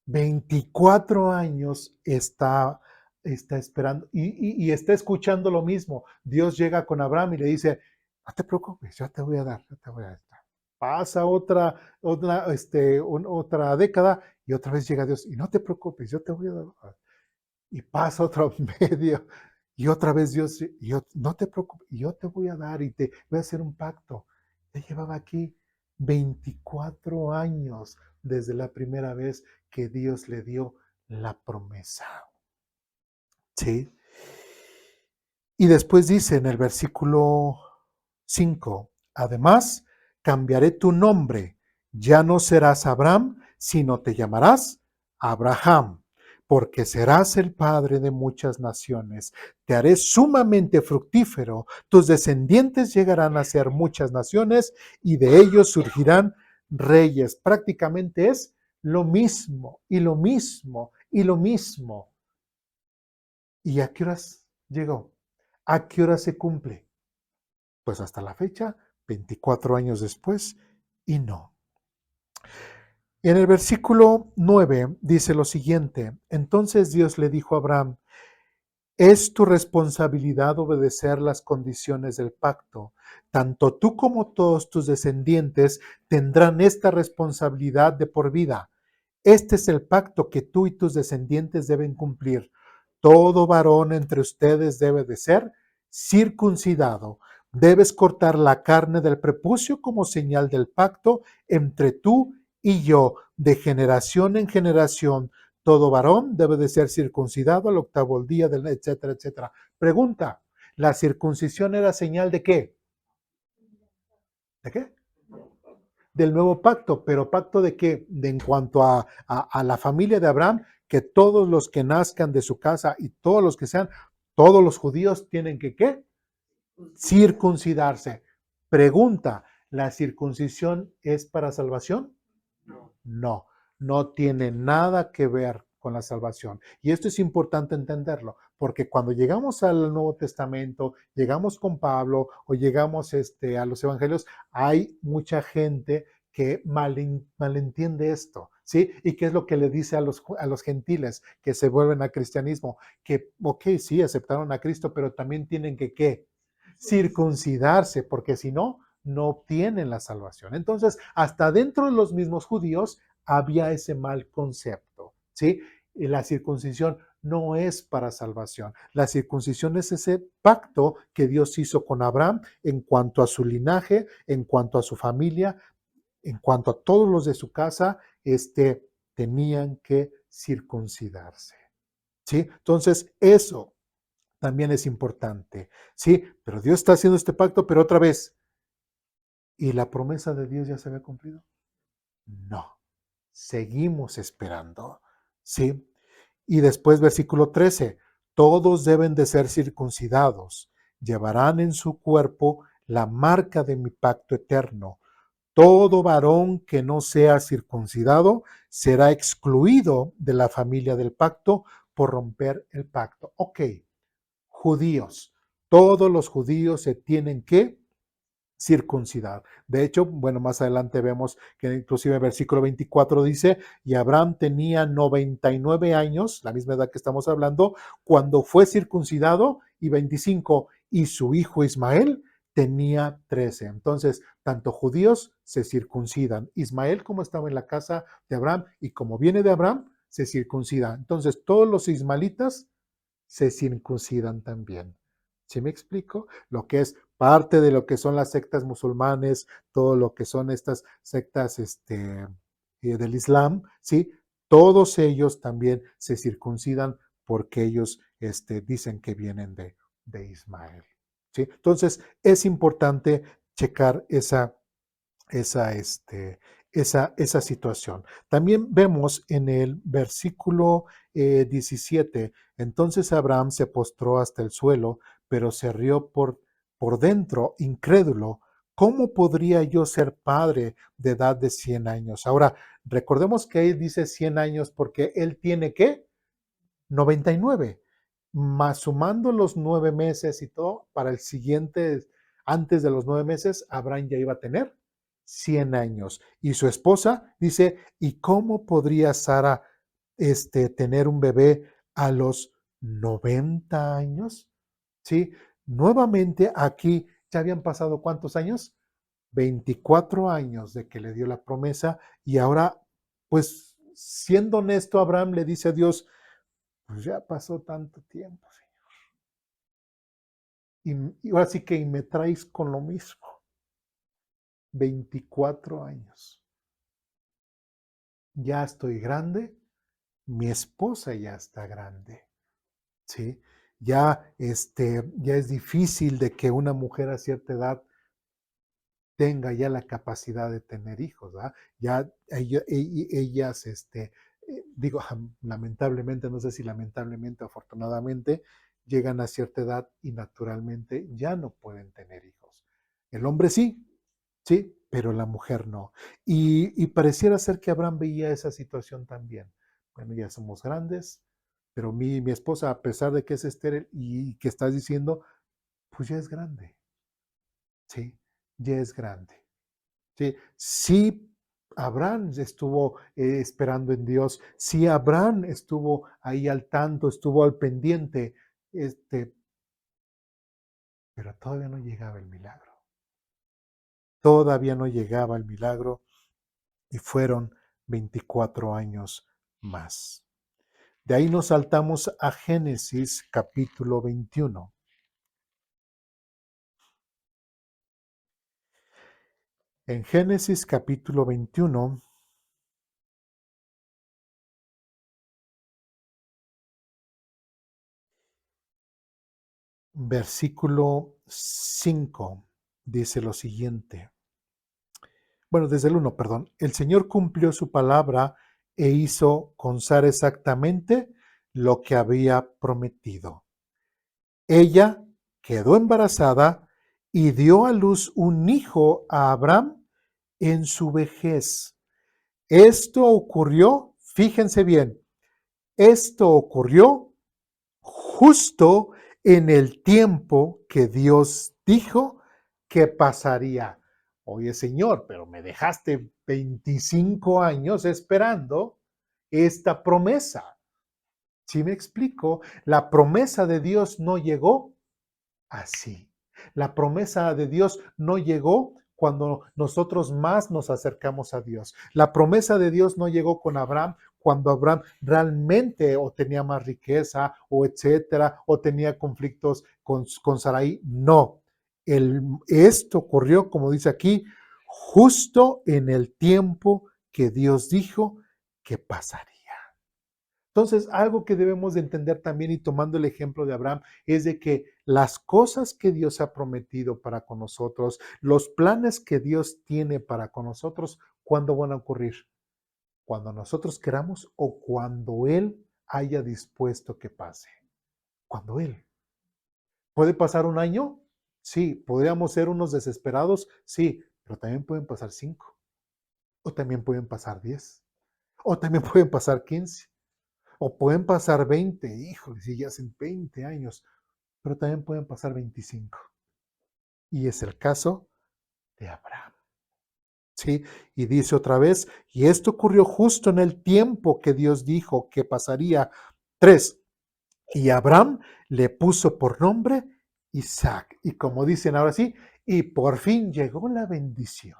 24 años está esperando y está escuchando lo mismo. Dios llega con Abraham y le dice, no te preocupes, yo te voy a dar, yo te voy a dar. Pasa otra década y otra vez llega Dios y no te preocupes, yo te voy a dar. Y pasa otro medio y otra vez Dios, no te preocupes, yo te voy a dar y te voy a hacer un pacto. Ya llevaba aquí 24 años desde la primera vez que Dios le dio la promesa. ¿Sí? Y después dice en el versículo 5, además, cambiaré tu nombre, ya no serás Abraham, sino te llamarás Abraham, porque serás el padre de muchas naciones. Te haré sumamente fructífero, tus descendientes llegarán a ser muchas naciones y de ellos surgirán reyes. Prácticamente es lo mismo y lo mismo y lo mismo. ¿Y a qué horas llegó? ¿A qué hora se cumple? Pues hasta la fecha, 24 años después, y no. En el versículo 9 dice lo siguiente, entonces Dios le dijo a Abraham, es tu responsabilidad obedecer las condiciones del pacto. Tanto tú como todos tus descendientes tendrán esta responsabilidad de por vida. Este es el pacto que tú y tus descendientes deben cumplir. Todo varón entre ustedes debe de ser circuncidado. Debes cortar la carne del prepucio como señal del pacto entre tú y yo, de generación en generación. Todo varón debe de ser circuncidado al octavo día, etcétera, etcétera. Pregunta, ¿la circuncisión era señal de qué? ¿De qué? Del nuevo pacto, pero ¿pacto de qué? De en cuanto a la familia de Abraham, que todos los que nazcan de su casa y todos los que sean, todos los judíos tienen que ¿qué? Circuncidarse. Pregunta, ¿la circuncisión es para salvación? No, no tiene nada que ver con la salvación. Y esto es importante entenderlo, porque cuando llegamos al Nuevo Testamento, llegamos con Pablo o llegamos a los evangelios, hay mucha gente que malentiende esto, ¿sí? ¿Y qué es lo que le dice a los gentiles que se vuelven al cristianismo? Que, ok, sí, aceptaron a Cristo, pero también tienen que, ¿qué? Circuncidarse, porque si no, no obtienen la salvación. Entonces, hasta dentro de los mismos judíos había ese mal concepto, ¿sí? la circuncisión no es para salvación. La circuncisión es ese pacto que Dios hizo con Abraham en cuanto a su linaje, en cuanto a su familia, en cuanto a todos los de su casa, tenían que circuncidarse. ¿Sí? Entonces, eso también es importante. Sí, pero Dios está haciendo este pacto, pero otra vez, ¿y la promesa de Dios ya se había cumplido? No, seguimos esperando. ¿Sí? Y después versículo 13, todos deben de ser circuncidados, llevarán en su cuerpo la marca de mi pacto eterno. Todo varón que no sea circuncidado será excluido de la familia del pacto por romper el pacto. Ok, judíos, todos los judíos se tienen que circuncidar. De hecho, bueno, más adelante vemos que inclusive el versículo 24 dice, y Abraham tenía 99 años, la misma edad que estamos hablando, cuando fue circuncidado, y 25, y su hijo Ismael tenía 13. Entonces, tanto judíos se circuncidan. Ismael, como estaba en la casa de Abraham, y como viene de Abraham, se circuncida. Entonces, todos los ismaelitas se circuncidan también. ¿Sí me explico? Lo que es parte de lo que son las sectas musulmanes, todo lo que son estas sectas del Islam, ¿sí? Todos ellos también se circuncidan porque ellos dicen que vienen de Ismael, ¿sí? Entonces, es importante checar esa, este, esa situación. También vemos en el versículo 17, entonces Abraham se postró hasta el suelo, pero se rió por dentro, incrédulo. ¿Cómo podría yo ser padre de edad de 100 años? Ahora, recordemos que él dice 100 años porque él tiene, ¿qué? 99, más sumando los 9 meses y todo, para el siguiente, antes de los 9 meses, Abraham ya iba a tener 100 años. Y su esposa dice, ¿y cómo podría Sara tener un bebé a los 90 años? ¿Sí? Nuevamente aquí ya habían pasado ¿cuántos años? 24 años de que le dio la promesa y ahora, pues siendo honesto, Abraham le dice a Dios, pues ya pasó tanto tiempo, Señor. Y ahora sí que me traes con lo mismo. 24 años. Ya estoy grande, mi esposa ya está grande, ¿sí? Ya es difícil de que una mujer a cierta edad tenga ya la capacidad de tener hijos, ¿verdad? Ya ellas, digo, lamentablemente, no sé si lamentablemente o afortunadamente, llegan a cierta edad y naturalmente ya no pueden tener hijos. El hombre sí, sí, pero la mujer no. Y pareciera ser que Abraham veía esa situación también. Bueno, ya somos grandes, pero mi esposa, a pesar de que es estéril y que estás diciendo, pues ya es grande, sí, ya es grande. Sí, sí, Abraham estuvo esperando en Dios, sí, Abraham estuvo ahí al tanto, estuvo al pendiente, pero todavía no llegaba el milagro. Todavía no llegaba el milagro y fueron 24 años más. De ahí nos saltamos a Génesis capítulo 21. En Génesis capítulo 21, versículo 5, dice lo siguiente. Bueno, desde el 1, perdón. El Señor cumplió su palabra e hizo con Sara exactamente lo que había prometido. Ella quedó embarazada y dio a luz un hijo a Abraham en su vejez. Esto ocurrió, fíjense bien, esto ocurrió justo en el tiempo que Dios dijo que pasaría. Oye, Señor, pero me dejaste 25 años esperando esta promesa. ¿Sí me explico? La promesa de Dios no llegó así. La promesa de Dios no llegó cuando nosotros más nos acercamos a Dios. La promesa de Dios no llegó con Abraham cuando Abraham realmente o tenía más riqueza o etcétera, o tenía conflictos con Sarai. No, esto ocurrió, como dice aquí, justo en el tiempo que Dios dijo que pasaría. Entonces, algo que debemos de entender también, y tomando el ejemplo de Abraham, es de que las cosas que Dios ha prometido para con nosotros, los planes que Dios tiene para con nosotros, ¿cuándo van a ocurrir? Cuando nosotros queramos o cuando Él haya dispuesto que pase. Cuando Él. ¿Puede pasar un año? Sí. ¿Podríamos ser unos desesperados? Sí. Pero también pueden pasar 5. O también pueden pasar 10. O también pueden pasar 15. O pueden pasar 20. Híjole, si ya hacen 20 años. Pero también pueden pasar 25. Y es el caso de Abraham. ¿Sí? Y dice otra vez, y esto ocurrió justo en el tiempo que Dios dijo que pasaría. 3. Y Abraham le puso por nombre Isaac. Y como dicen ahora sí, y por fin llegó la bendición.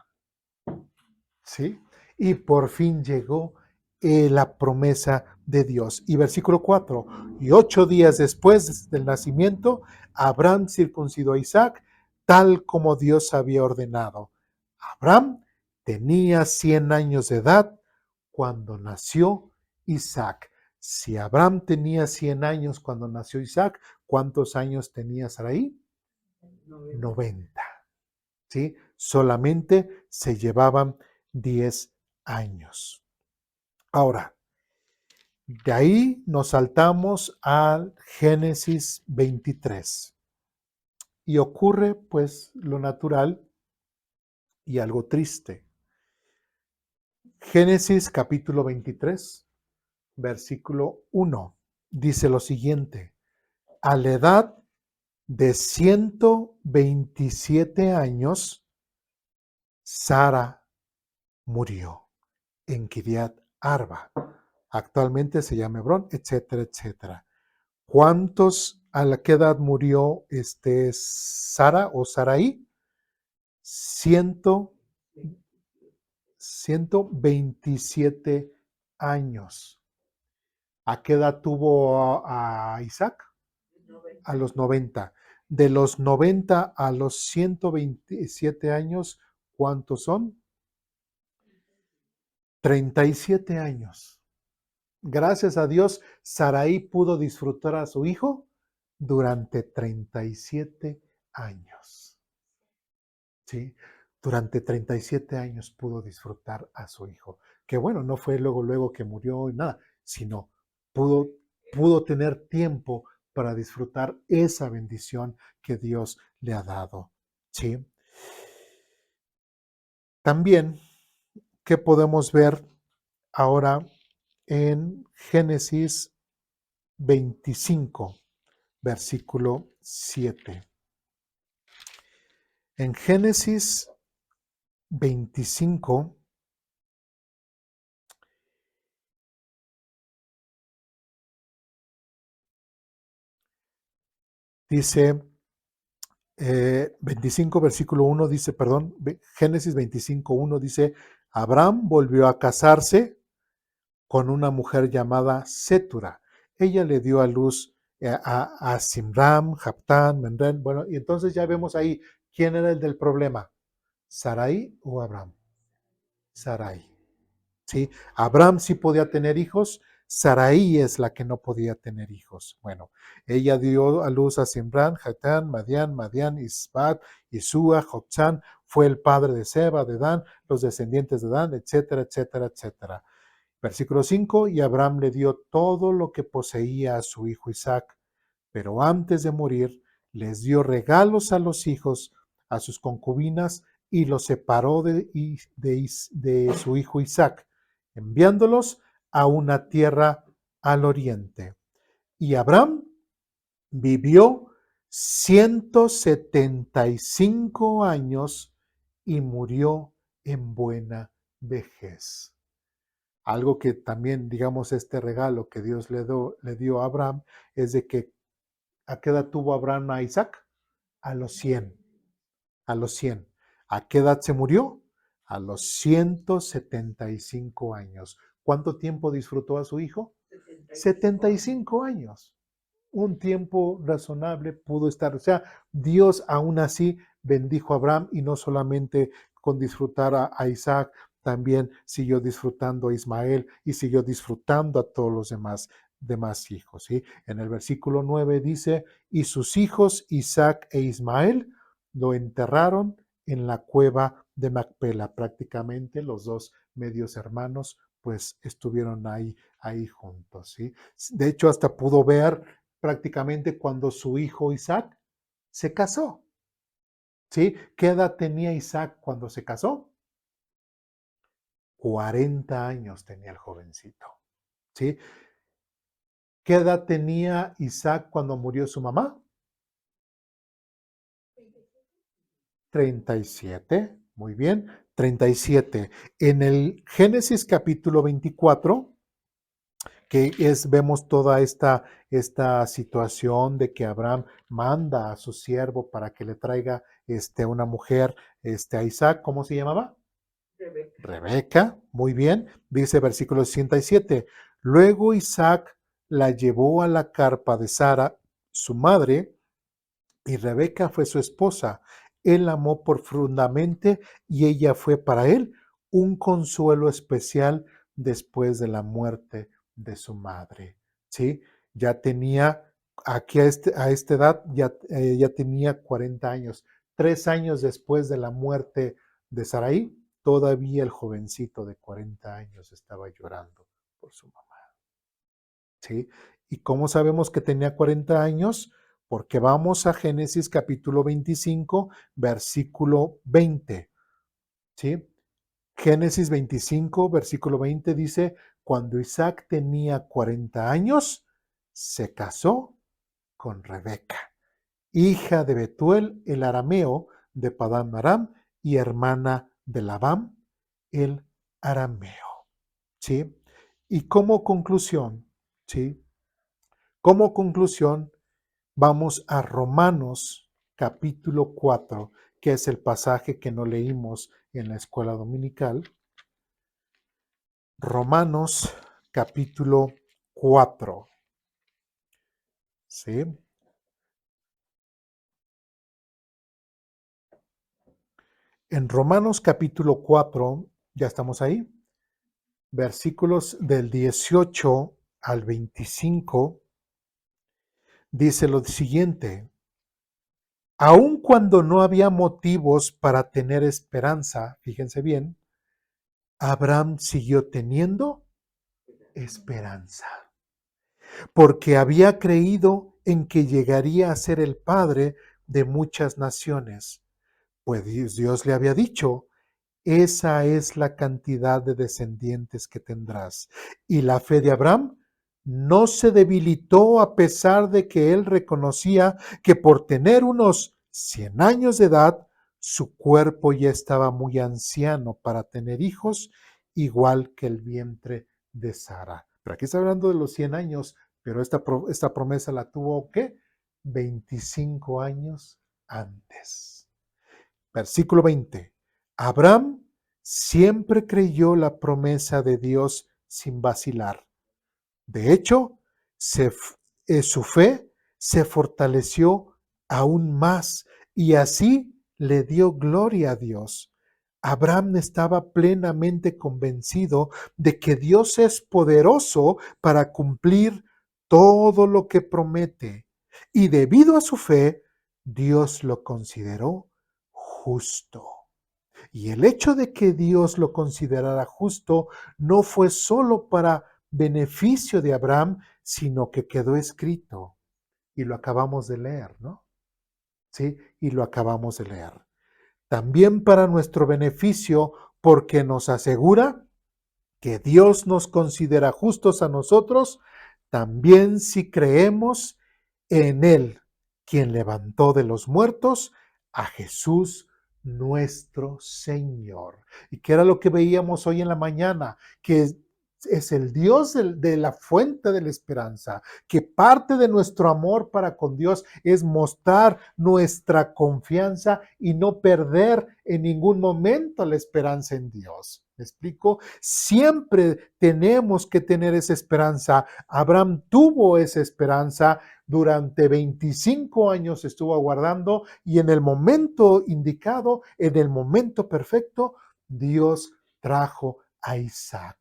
¿Sí? Y por fin llegó la promesa de Dios. Y versículo 4, y 8 días después del nacimiento, Abraham circuncidó a Isaac, tal como Dios había ordenado. Abraham tenía 100 años de edad cuando nació Isaac. Si Abraham tenía 100 años cuando nació Isaac, ¿cuántos años tenía Sarai? 90. ¿Sí? Solamente se llevaban 10 años. Ahora, de ahí nos saltamos al Génesis 23 y ocurre pues lo natural y algo triste. Génesis capítulo 23, versículo 1, dice lo siguiente: a la edad de 127 años, Sara murió en Kiriat Arba. Actualmente se llama Hebrón, etcétera, etcétera. ¿Cuántos, a la qué edad murió Sara o Sarai? 127 años. ¿A qué edad tuvo a Isaac? A los 90. De los 90 a los 127 años, ¿cuántos son? 37 años. Gracias a Dios, Sarai pudo disfrutar a su hijo durante 37 años. ¿Sí? Durante 37 años pudo disfrutar a su hijo. Que bueno, no fue luego que murió y nada, sino pudo tener tiempo para disfrutar esa bendición que Dios le ha dado. ¿Sí? También, ¿qué podemos ver ahora en Génesis 25, versículo 7? En Génesis 25, dice, 25, versículo 1, dice, perdón, Génesis 25, 1 dice, Abraham volvió a casarse con una mujer llamada Sétura. Ella le dio a luz a Simram, Japtán, Menren. Bueno, y entonces ya vemos ahí quién era el del problema, Sarai o Abraham. Sarai. ¿Sí? Abraham sí podía tener hijos, Sarai es la que no podía tener hijos. Bueno, ella dio a luz a Simran, Jatán, Madián, Isbat, Isúa, Jochán, fue el padre de Seba, de Dan, los descendientes de Dan, etcétera, etcétera, etcétera. Versículo 5, y Abraham le dio todo lo que poseía a su hijo Isaac, pero antes de morir les dio regalos a los hijos, a sus concubinas, y los separó de su hijo Isaac, enviándolos a una tierra al oriente. Y Abraham vivió 175 años y murió en buena vejez. Algo que también, digamos, este regalo que Dios le dio a Abraham es de que, ¿a qué edad tuvo Abraham a Isaac? A los 100. A los 100. ¿A qué edad se murió? A los 175 años. ¿Cuánto tiempo disfrutó a su hijo? 75 años. Un tiempo razonable pudo estar. O sea, Dios aún así bendijo a Abraham y no solamente con disfrutar a Isaac, también siguió disfrutando a Ismael y siguió disfrutando a todos los demás hijos. ¿Sí? En el versículo 9 dice, y sus hijos Isaac e Ismael lo enterraron en la cueva de Macpela. Prácticamente los dos medios hermanos pues estuvieron ahí juntos. ¿Sí? De hecho, hasta pudo ver prácticamente cuando su hijo Isaac se casó. ¿Sí? ¿Qué edad tenía Isaac cuando se casó? 40 años tenía el jovencito. ¿Sí? ¿Qué edad tenía Isaac cuando murió su mamá? 37. Muy bien, 37. En el Génesis capítulo 24, vemos toda esta situación de que Abraham manda a su siervo para que le traiga una mujer a Isaac. ¿Cómo se llamaba? Rebeca. Muy bien. Dice versículo 67. Luego Isaac la llevó a la carpa de Sara, su madre, y Rebeca fue su esposa. Él la amó profundamente y ella fue para él un consuelo especial después de la muerte de su madre. ¿Sí? Ya tenía, aquí a esta edad, ya tenía 40 años. 3 años después de la muerte de Sarai, todavía el jovencito de 40 años estaba llorando por su mamá. ¿Sí? ¿Y cómo sabemos que tenía 40 años? Porque vamos a Génesis capítulo 25, versículo 20. ¿Sí? Génesis 25, versículo 20 dice, cuando Isaac tenía 40 años, se casó con Rebeca, hija de Betuel el arameo de Padán Aram y hermana de Labán el arameo. ¿Sí? Y como conclusión, ¿sí? Como conclusión, vamos a Romanos capítulo 4, que es el pasaje que no leímos en la escuela dominical. Romanos capítulo 4. ¿Sí? En Romanos capítulo 4, ya estamos ahí, versículos del 18 al 25, dice lo siguiente. Aun cuando no había motivos para tener esperanza, fíjense bien, Abraham siguió teniendo esperanza, porque había creído en que llegaría a ser el padre de muchas naciones, pues Dios le había dicho, esa es la cantidad de descendientes que tendrás. Y la fe de Abraham no se debilitó a pesar de que él reconocía que por tener unos 100 años de edad, su cuerpo ya estaba muy anciano para tener hijos, igual que el vientre de Sara. Pero aquí está hablando de los 100 años, pero esta promesa la tuvo, ¿qué? 25 años antes. Versículo 20. Abraham siempre creyó la promesa de Dios sin vacilar. De hecho, su fe se fortaleció aún más y así le dio gloria a Dios. Abraham estaba plenamente convencido de que Dios es poderoso para cumplir todo lo que promete y debido a su fe, Dios lo consideró justo. Y el hecho de que Dios lo considerara justo no fue solo para beneficio de Abraham, sino que quedó escrito. Y lo acabamos de leer, ¿no? Sí, y lo acabamos de leer. También para nuestro beneficio, porque nos asegura que Dios nos considera justos a nosotros, también si creemos en Él, quien levantó de los muertos a Jesús nuestro Señor. Y que era lo que veíamos hoy en la mañana, que es el Dios de la fuente de la esperanza, que parte de nuestro amor para con Dios es mostrar nuestra confianza y no perder en ningún momento la esperanza en Dios. ¿Me explico? Siempre tenemos que tener esa esperanza. Abraham tuvo esa esperanza. Durante 25 años estuvo aguardando y en el momento indicado, en el momento perfecto, Dios trajo a Isaac.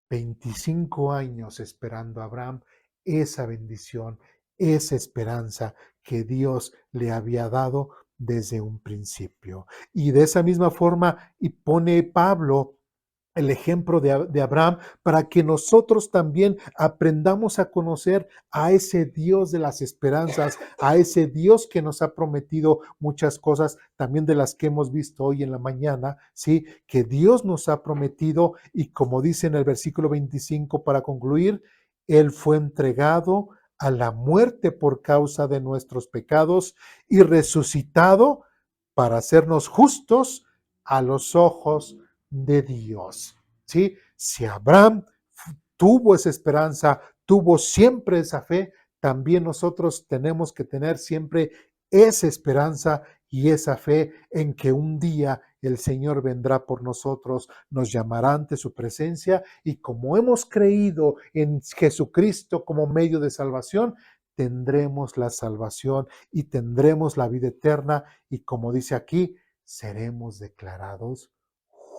25 años esperando a Abraham esa bendición, esa esperanza que Dios le había dado desde un principio. Y de esa misma forma, y pone Pablo el ejemplo de Abraham para que nosotros también aprendamos a conocer a ese Dios de las esperanzas, a ese Dios que nos ha prometido muchas cosas, también de las que hemos visto hoy en la mañana, ¿sí? Que Dios nos ha prometido y como dice en el versículo 25 para concluir, Él fue entregado a la muerte por causa de nuestros pecados y resucitado para hacernos justos a los ojos de Dios. ¿Sí? Si Abraham tuvo esa esperanza, tuvo siempre esa fe, también nosotros tenemos que tener siempre esa esperanza y esa fe en que un día el Señor vendrá por nosotros, nos llamará ante su presencia y como hemos creído en Jesucristo como medio de salvación, tendremos la salvación y tendremos la vida eterna y como dice aquí, seremos declarados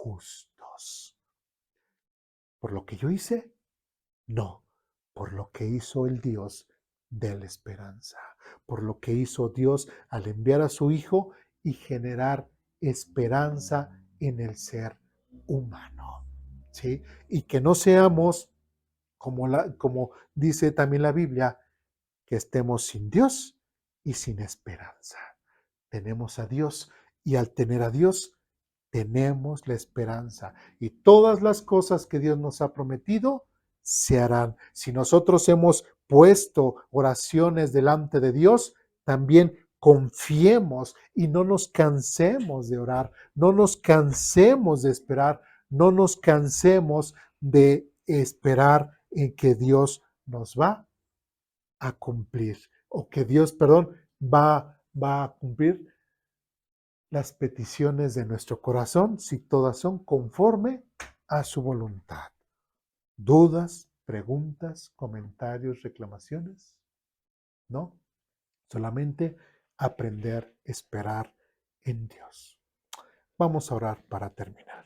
justos. ¿Por lo que yo hice? No, por lo que hizo el Dios de la esperanza, por lo que hizo Dios al enviar a su Hijo y generar esperanza en el ser humano. ¿Sí? Y que no seamos, como dice también la Biblia, que estemos sin Dios y sin esperanza. Tenemos a Dios y al tener a Dios, tenemos la esperanza y todas las cosas que Dios nos ha prometido se harán. Si nosotros hemos puesto oraciones delante de Dios, también confiemos y no nos cansemos de orar, no nos cansemos de esperar, no nos cansemos de esperar en que Dios nos va a cumplir o que Dios, perdón, va a cumplir las peticiones de nuestro corazón si todas son conforme a su voluntad. ¿Dudas, preguntas, comentarios, reclamaciones? No, solamente aprender a esperar en Dios. Vamos a orar para terminar.